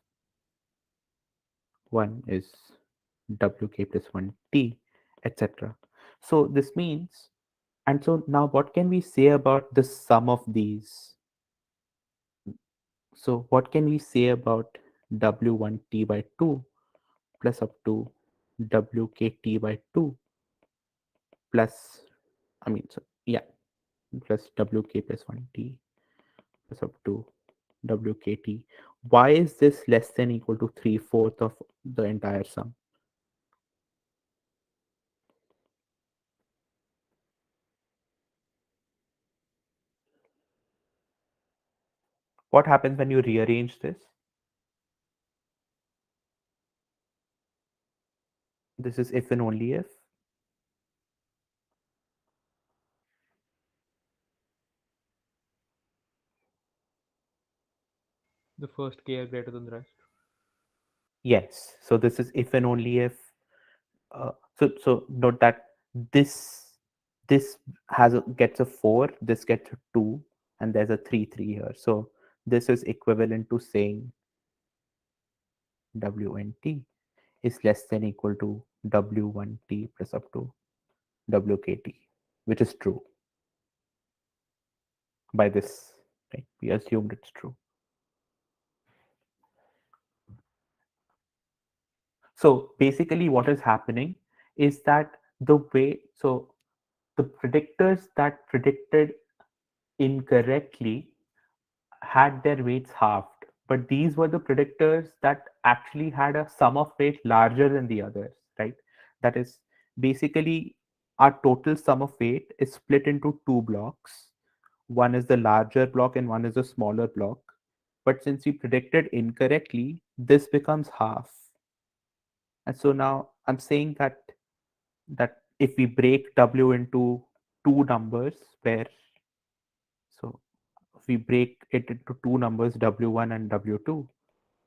1 is WK plus 1T, etc. So this means, and so now what can we say about the sum of these? So what can we say about W1T by 2 plus up to WKT by 2 plus, I mean, so yeah, plus WK plus 1T plus up to WKT. Why is this less than equal to 3/4 of the entire sum? What happens when you rearrange this? This is if and only if. The first k are greater than the rest. Yes. So this is if and only if. So note that this this gets a 4, this gets a 2, and there's a 3 3 here. So this is equivalent to saying WNT is less than equal to W1T plus up to WKT, which is true by this, right? We assumed it's true. So basically what is happening is that the way, so the predictors that predicted incorrectly had their weights halved, but these were the predictors that actually had a sum of weight larger than the others, right? That is basically our total sum of weight is split into two blocks. One is the larger block and one is the smaller block. But since we predicted incorrectly, this becomes half. And so now I'm saying that if we break W into two numbers, where so if we break it into two numbers, W1 and W2,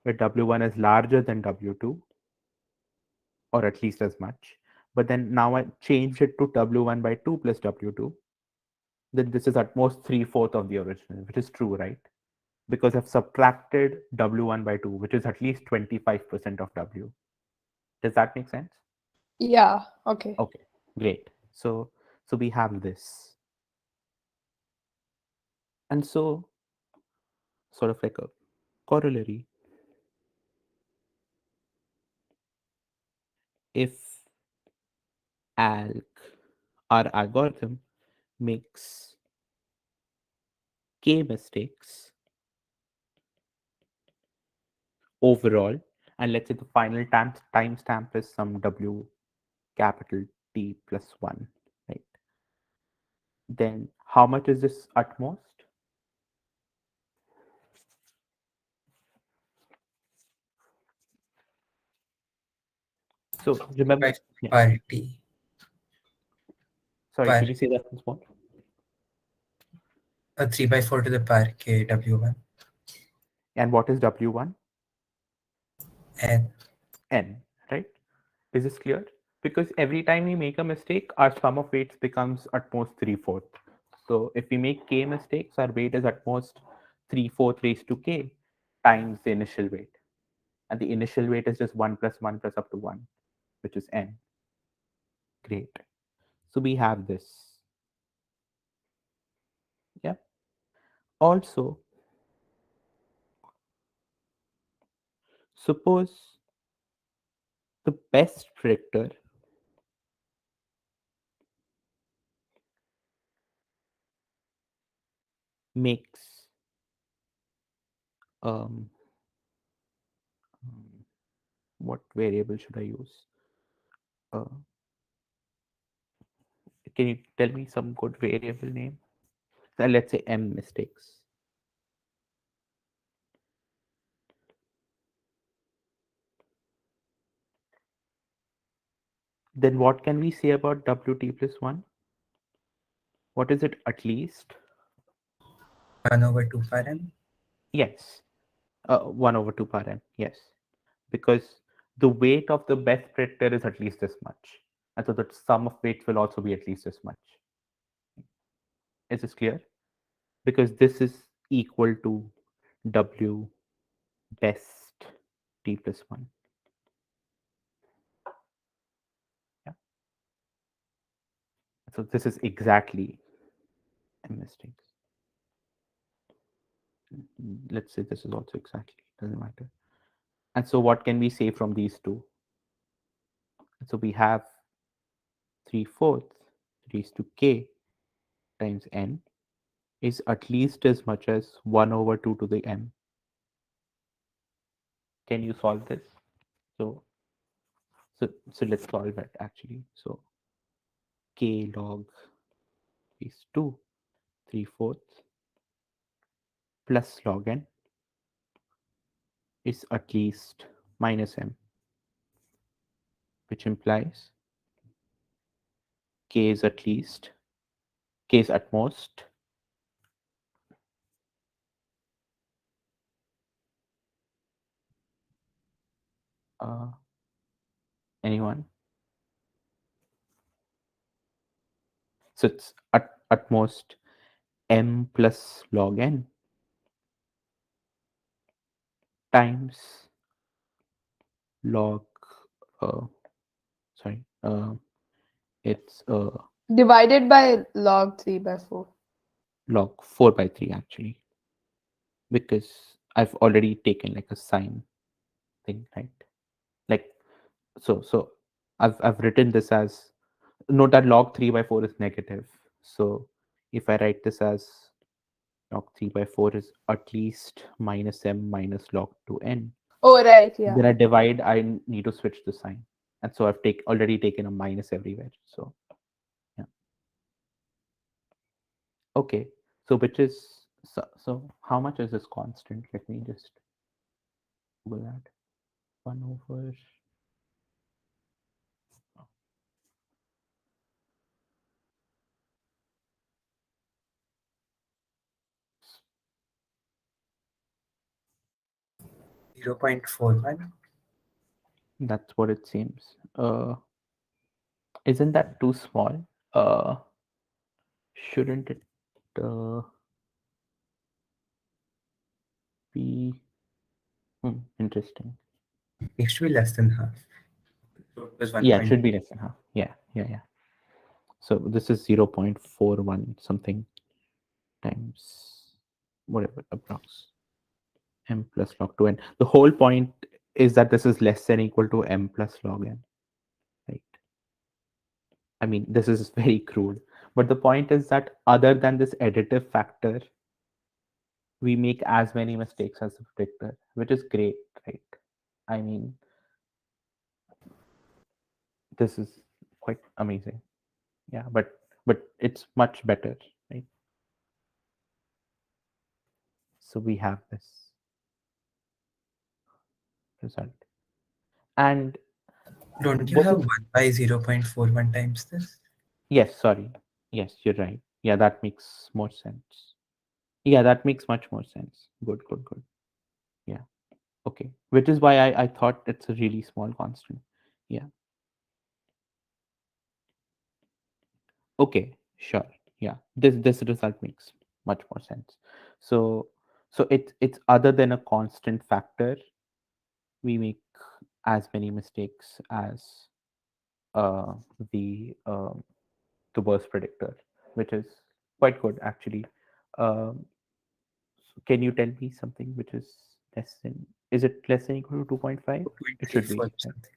where W1 is larger than W2, or at least as much, but then now I changed it to W1 by 2 plus W2, then this is at most 3/4 of the original, which is true, right? Because I've subtracted W1 by 2, which is at least 25% of W. Does that make sense? Yeah. Okay. Okay, great. So we have this. And so sort of like a corollary, if ALK, our algorithm, makes k mistakes overall, and let's say the final timestamp is some W capital T plus 1, right? Then how much is this at most? So remember, By yeah, per t. sorry, Per can you say that once more? 3/4 to the per k W1 And what is W1? n. N, right? Is this clear? Because every time we make a mistake, our sum of weights becomes at most 3/4. So if we make k mistakes, our weight is at most 3/4 raised to k times the initial weight. And the initial weight is just 1 plus 1 plus up to 1, which is n. Great. So we have this. Yeah. Also, suppose the best predictor makes um, what variable should I use? Uh, can you tell me some good variable name? Let's say m mistakes. Then what can we say about wt plus 1? What is it at least? 1/2 per n. Yes, 1 over 2 power n. Yes, because the weight of the best predictor is at least this much. And so the sum of weights will also be at least this much. Is this clear? Because this is equal to w best t plus 1. Yeah. So this is exactly m mistakes. Let's say this is also exactly, doesn't matter. And so what can we say from these two? So we have 3/4 raised to k times n is at least as much as 1 over 2 to the m. Can you solve this? So so let's solve it actually. So k log is 2 3/4 plus log n is at least minus m, which implies k is at least, k is at most uh, anyone? So it's at most m plus log n times log, uh, sorry, it's Divided by log 3 by 4. log 4 by 3 actually, because I've already taken like a sine thing, right? Like, so I've written this as, note that log 3 by 4 is negative. So if I write this as log 3 by 4 is at least minus m minus log 2n, Oh, right, yeah. then I divide, I need to switch the sign. And so I've already taken a minus everywhere. So yeah. Okay. So which is, so how much is this constant? Let me just Google that. 1 over 0.41. that's what it seems. Isn't that too small? Shouldn't it be interesting? It should be less than half. So it was Yeah, it 1. should be less than half. Yeah. So this is 0.41 something times whatever approx m plus log 2n. The whole point is that this is less than equal to m plus log n, right? I mean, this is very crude, but the point is that other than this additive factor, we make as many mistakes as the predictor, which is great, right? I mean, this is quite amazing. Yeah, but it's much better, right? So we have this result. And Don't you what have is, 1 by 0.41 times this? yes, sorry. Yes, you're right. Yeah, that makes more sense. Yeah, that makes much more sense. Good. Yeah. Okay. Which is why I thought it's a really small constant. Yeah. Okay, sure. Yeah. This result makes much more sense. So it's other than a constant factor, we make as many mistakes as uh the um the worst predictor, which is quite good actually. Um, so can you tell me something which is less than? Is it less than equal to 2.5? It should 2.34 be, or right? something.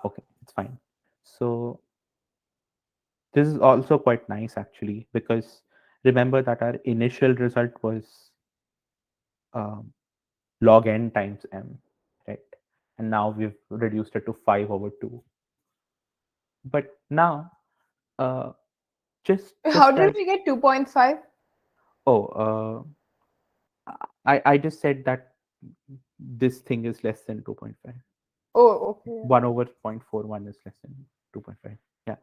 Okay, it's fine. So this is also quite nice actually, because remember that our initial result was um, log n times m, right? And now we've reduced it to 5 over 2. But now, uh, How just did as, we get 2.5? oh, I just said that this thing is less than 2.5. Oh, okay. 1 over 0.41 is less than 2.5. Yeah,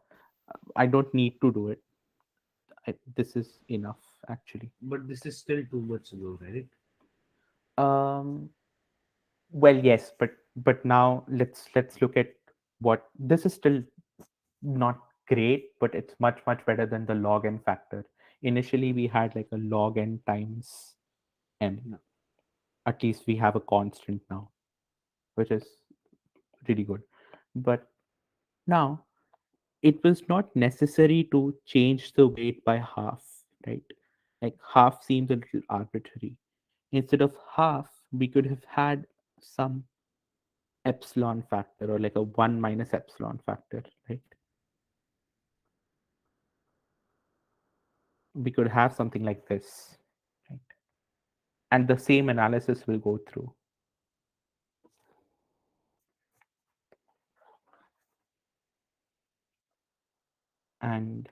I don't need to do it. This is enough actually. But this is still too much low, right? Um, well, yes, but now let's look at what this is still not great, but it's much better than the log n factor. Initially, we had like a log n times m. Yeah. At least we have a constant now, which is really good. But now it was not necessary to change the weight by half, right? Like half seems a little arbitrary. Instead of half, we could have had some epsilon factor, or like a 1 minus epsilon factor, right? We could have something like this, right? And the same analysis will go through. And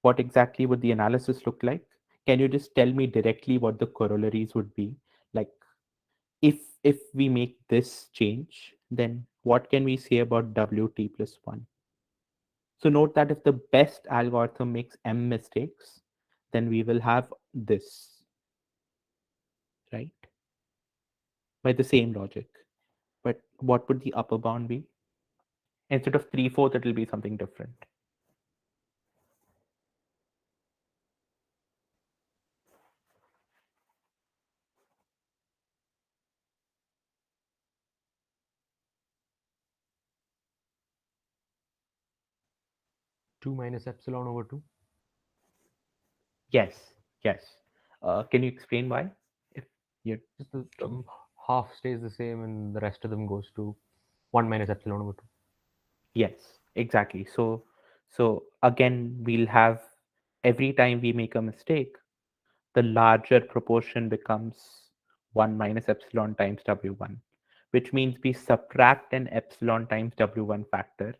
what exactly would the analysis look like? Can you just tell me directly what the corollaries would be? Like, if we make this change, then what can we say about wt plus 1? So note that if the best algorithm makes m mistakes, then we will have this, right? By the same logic. But what would the upper bound be? Instead of 3/4, it will be something different. 2 minus epsilon over 2. Yes, yes. Can you explain why? If you Just the half stays the same and the rest of them goes to 1 minus epsilon over 2. Yes, exactly. So again, we'll have every time we make a mistake, the larger proportion becomes 1 minus epsilon times W1, which means we subtract an epsilon times W1 factor,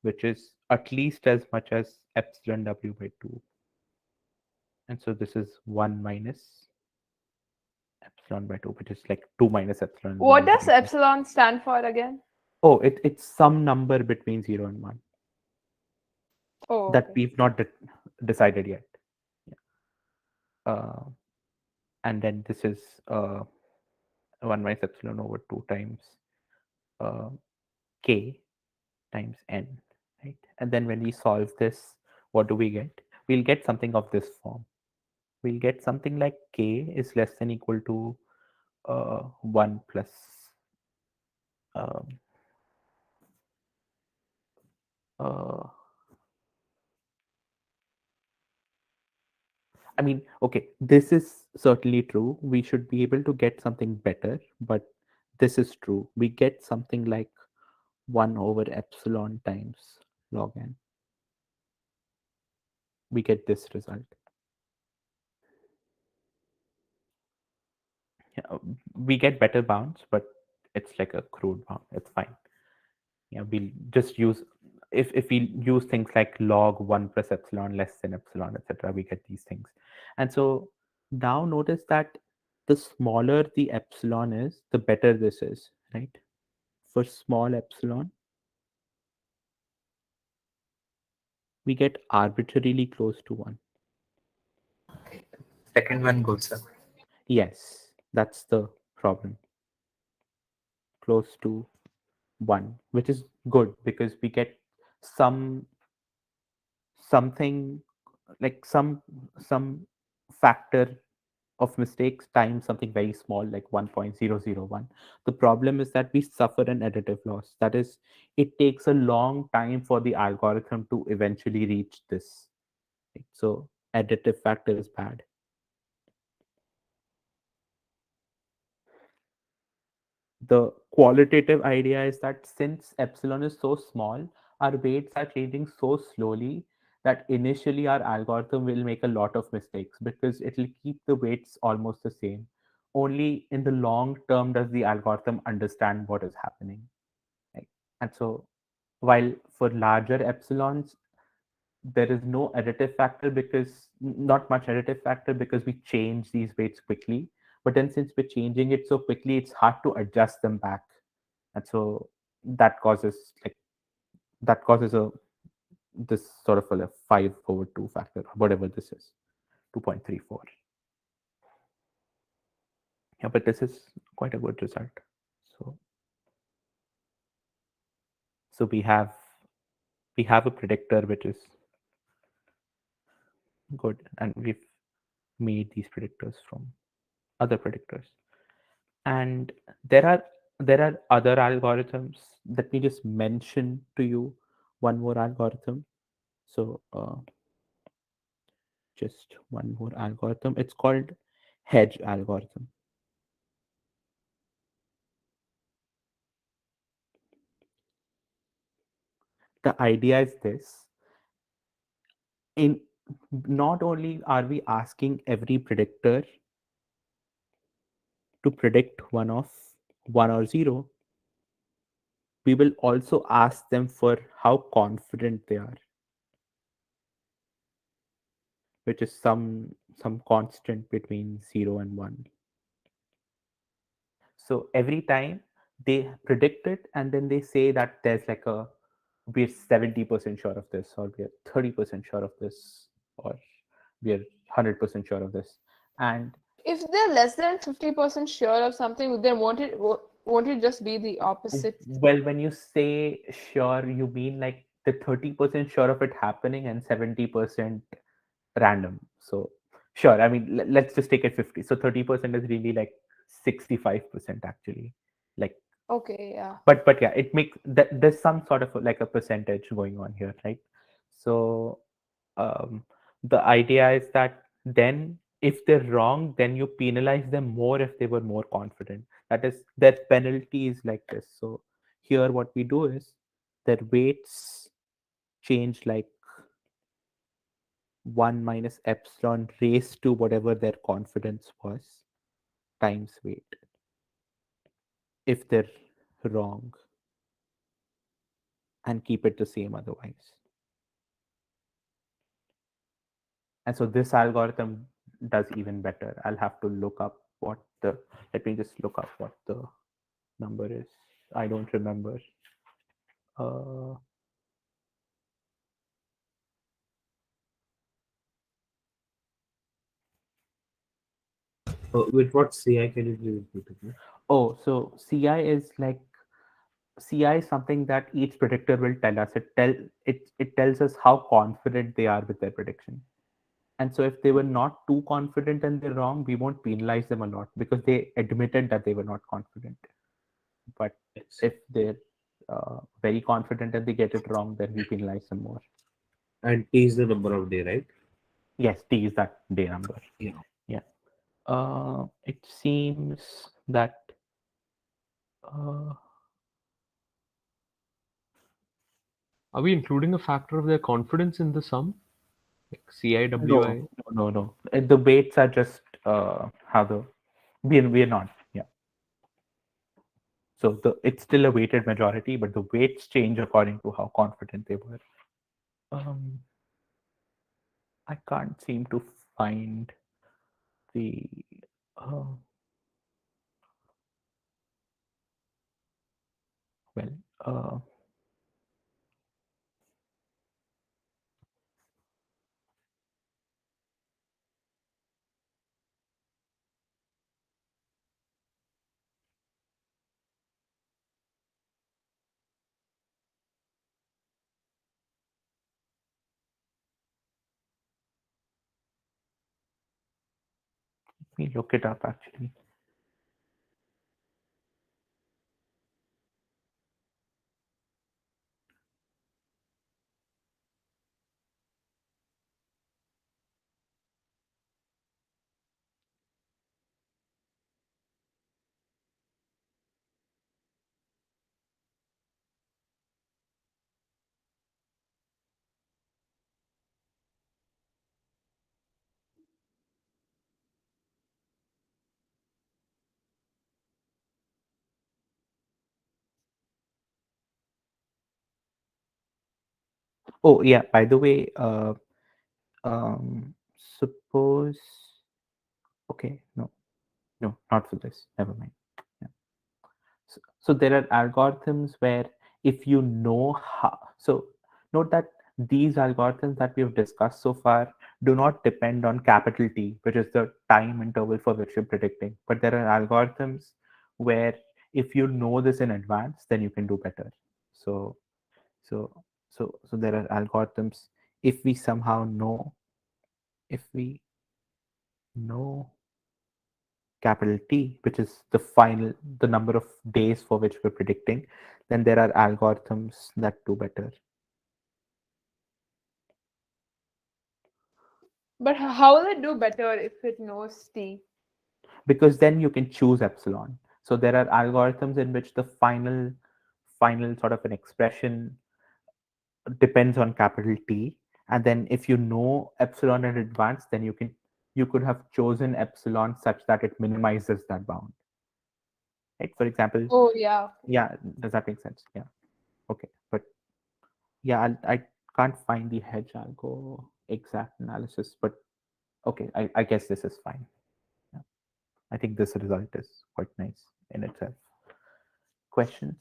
which is at least as much as epsilon W by 2. And so this is 1 minus epsilon by 2, which is like 2 minus epsilon What does 1. epsilon stand for again? Oh, it's some number between 0 and 1 Oh, that okay. we've not decided yet. Yeah. And then this is 1 minus epsilon over 2 times uh, k times n, right? And then when we solve this, what do we get? We'll get something of this form. We'll get something like k is less than equal to 1 plus um, uh, I mean, okay, this is certainly true. We should be able to get something better, but this is true. We get something like 1 over epsilon times log n. We get this result. Yeah, we get better bounds, but it's like a crude bound. It's fine. Yeah, we'll just use if we use things like log 1 plus epsilon less than epsilon, etc., we get these things. And so now notice that the smaller the epsilon is, the better this is, right? For small epsilon, we get arbitrarily close to 1. Second one goes up. Yes, that's the problem. Close to 1, which is good because we get some something like some factor of mistakes times something very small like 1.001. The problem is that we suffer an additive loss. That is, it takes a long time for the algorithm to eventually reach this, right? So additive factor is bad. The qualitative idea is that since epsilon is so small, our weights are changing so slowly that initially our algorithm will make a lot of mistakes because it will keep the weights almost the same. Only in the long term does the algorithm understand what is happening. Right? And so, while for larger epsilons, there is no additive factor because not much additive factor because we change these weights quickly. But then since we're changing it so quickly, it's hard to adjust them back. And so that causes like that causes a this sort of a 5 over 2 factor, whatever this is, 2.34. Yeah, but this is quite a good result. So so we have a predictor which is good, and we've made these predictors from other predictors. And there are other algorithms. Let me just mention to you one more algorithm. So just one more algorithm. It's called hedge algorithm. The idea is this: in not only are we asking every predictor to predict one of 1 or 0, we will also ask them for how confident they are, which is some constant between 0 and 1. So every time they predict it, and then they say that there's like a we're 70% sure of this, or we're 30% sure of this, or we're 100% sure of this. And If they're less than 50% sure of something, then won't it just be the opposite? well, when you say sure, you mean like the 30% sure of it happening and 70% random. So sure, I mean let's just take it 50. So 30% is really like 65% actually. Like Okay, yeah. but yeah, it makes that there's some sort of like a percentage going on here, right? So um, the idea is that then if they're wrong, then you penalize them more if they were more confident. That is, their penalty is like this. So here, what we do is their weights change like 1 minus epsilon raised to whatever their confidence was times weight if they're wrong, and keep it the same otherwise. And so this algorithm does even better. I'll have to look up what the, let me just look up what the number is. I don't remember. Uh, With what CI can you please repeat it? oh, so CI is like, CI is something that each predictor will tell us. It tells us how confident they are with their prediction. And so if they were not too confident and they're wrong, we won't penalize them a lot because they admitted that they were not confident. But Yes. if they're very confident and they get it wrong, then we penalize them more. And T is the number of day, right? Yes, T is that day number. Yeah. Yeah. It seems that uh, Are we including a factor of their confidence in the sum? Like no, CIWI? no. The weights are just how the we're not. Yeah. So the it's still a weighted majority, but the weights change according to how confident they were. Um, I can't seem to find the. Uh, well, let me look it up actually. Oh yeah. By the way, suppose. Okay, no, not for this. Never mind. Yeah. So there are algorithms where if you know how, so note that these algorithms that we've discussed so far do not depend on capital T, which is the time interval for which you're predicting. But there are algorithms where if you know this in advance, then you can do better. So so so there are algorithms if we somehow know, if we know capital T, which is the number of days for which we're predicting, then there are algorithms that do better. But how will it do better if it knows T? Because then you can choose epsilon. So there are algorithms in which the final sort of an expression depends on capital T. And then if you know epsilon in advance, then you could have chosen epsilon such that it minimizes that bound. Right? For example, Oh yeah. yeah, does that make sense? Yeah. Okay. But yeah, I can't find the hedge algo exact analysis, but okay, I guess this is fine. Yeah. I think this result is quite nice in itself. Questions?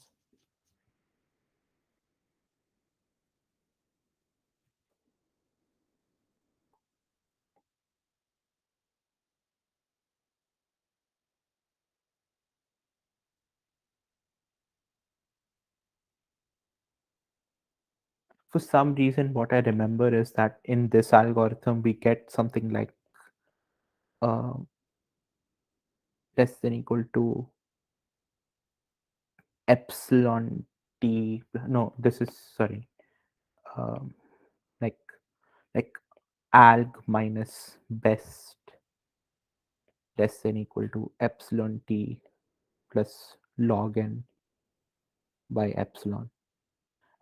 For some reason, what I remember is that in this algorithm, we get something like uh, less than equal to epsilon t. No, this is sorry, um, like like alg minus best less than equal to epsilon t plus log n by epsilon.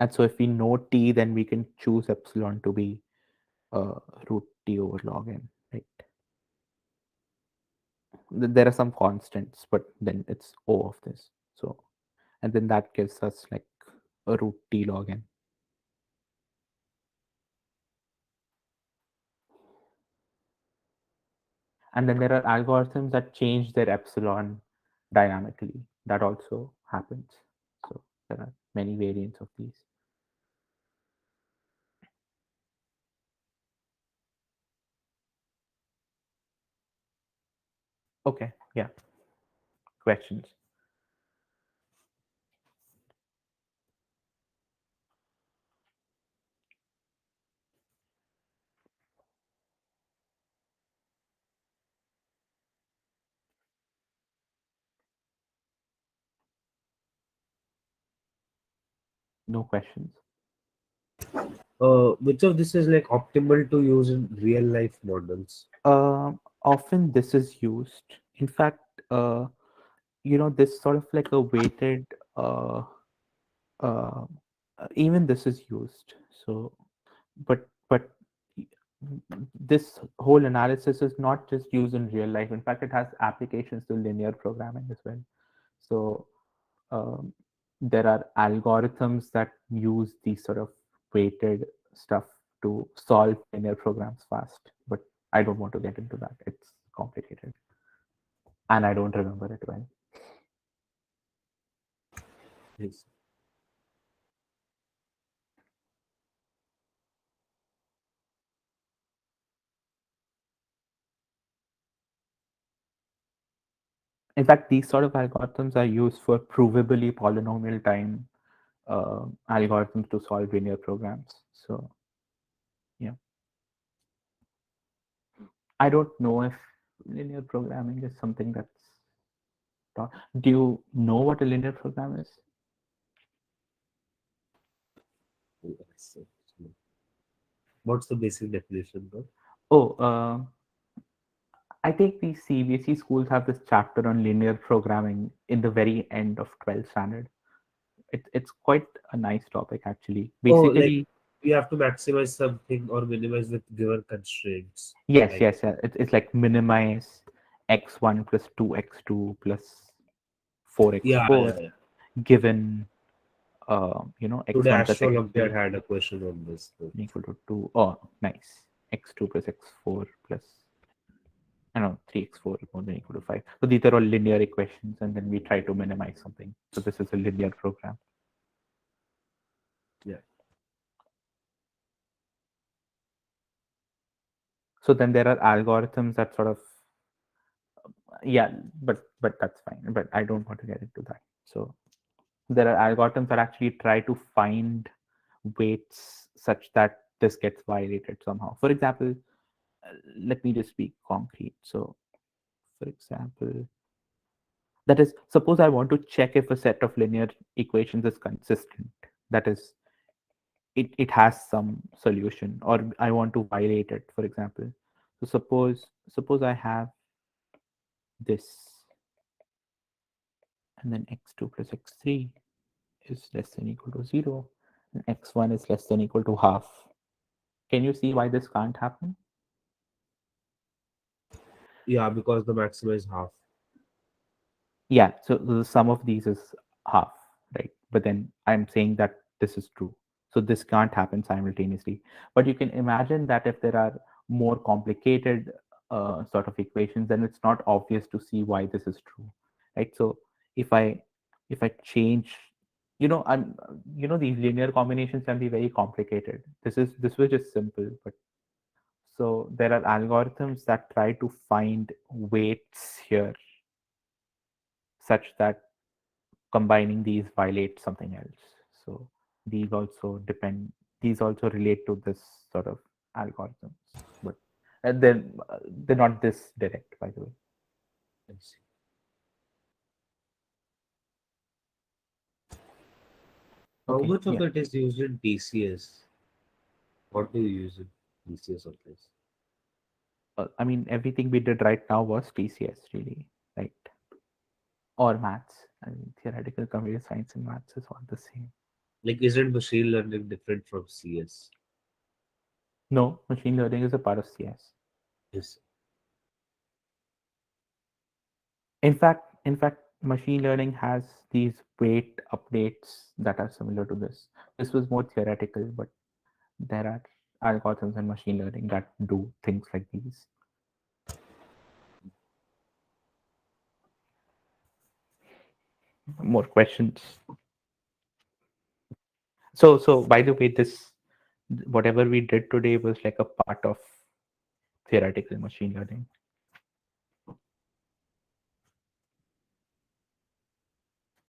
And so if we know t, then we can choose epsilon to be root t over log n, right? There are some constants, but then it's O of this. So, and then that gives us like a root t log n. And then there are algorithms that change their epsilon dynamically. That also happens. So there are many variants of these. Okay, yeah. Questions? No questions. Which of this is like optimal to use in real life models? Often this is used. In fact, this sort of like a weighted, uh, even this is used. So, but this whole analysis is not just used in real life. In fact, it has applications to linear programming as well. So um, there are algorithms that use these sort of weighted stuff to solve linear programs fast. But I don't want to get into that. It's complicated, and I don't remember it well. Yes. In fact, these sort of algorithms are used for provably polynomial time algorithms to solve linear programs. So yeah, I don't know if linear programming is something that's taught. Do you know what a linear program is? Yes. What's the basic definition though? Oh, I think the CBSE schools have this chapter on linear programming in the very end of 12th standard. It's quite a nice topic actually. Oh, like Basically, we have to maximize something or minimize with given constraints. yes, Like yes, yeah. It's like minimize x1 plus 2x2 plus yeah, 4x4 yeah, yeah. given Today x1 plus Astro Olympiad x2 had a question on this. equal to 2. Oh, nice. X2 plus x4 plus, I don't know, 3x4 more than equal to 5. So these are all linear equations, and then we try to minimize something. So this is a linear program. Yeah. So then there are algorithms that sort of, yeah, but that's fine. But I don't want to get into that. So there are algorithms that actually try to find weights such that this gets violated somehow. For example, let me just be concrete. So, for example, that is, suppose I want to check if a set of linear equations is consistent. That is, it has some solution, or I want to violate it, for example. So suppose I have this, and then x2 plus x3 is less than equal to 0, and x1 is less than equal to half. Can you see why this can't happen? Yeah, because the maxima is half. Yeah, so the sum of these is half, right? But then I'm saying that this is true. So this can't happen simultaneously. But you can imagine that if there are more complicated sort of equations, then it's not obvious to see why this is true, right? So if I if I change, I'm these linear combinations can be very complicated. This was just simple, but so there are algorithms that try to find weights here such that combining these violates something else. So these also depend. These also relate to this sort of algorithms, but they're not this direct, by the way. I see. How Okay, much of yeah. it is used in TCS? What do you use it? TCS or this? I mean, everything we did right now was TCS, really, right? Or maths. I mean, theoretical computer science and maths is all the same. Like, isn't machine learning different from CS? No, machine learning is a part of CS. Yes. In fact, machine learning has these weight updates that are similar to this. This was more theoretical, but there are algorithms in machine learning that do things like these. More questions? So by the way, this whatever we did today was like a part of theoretical machine learning.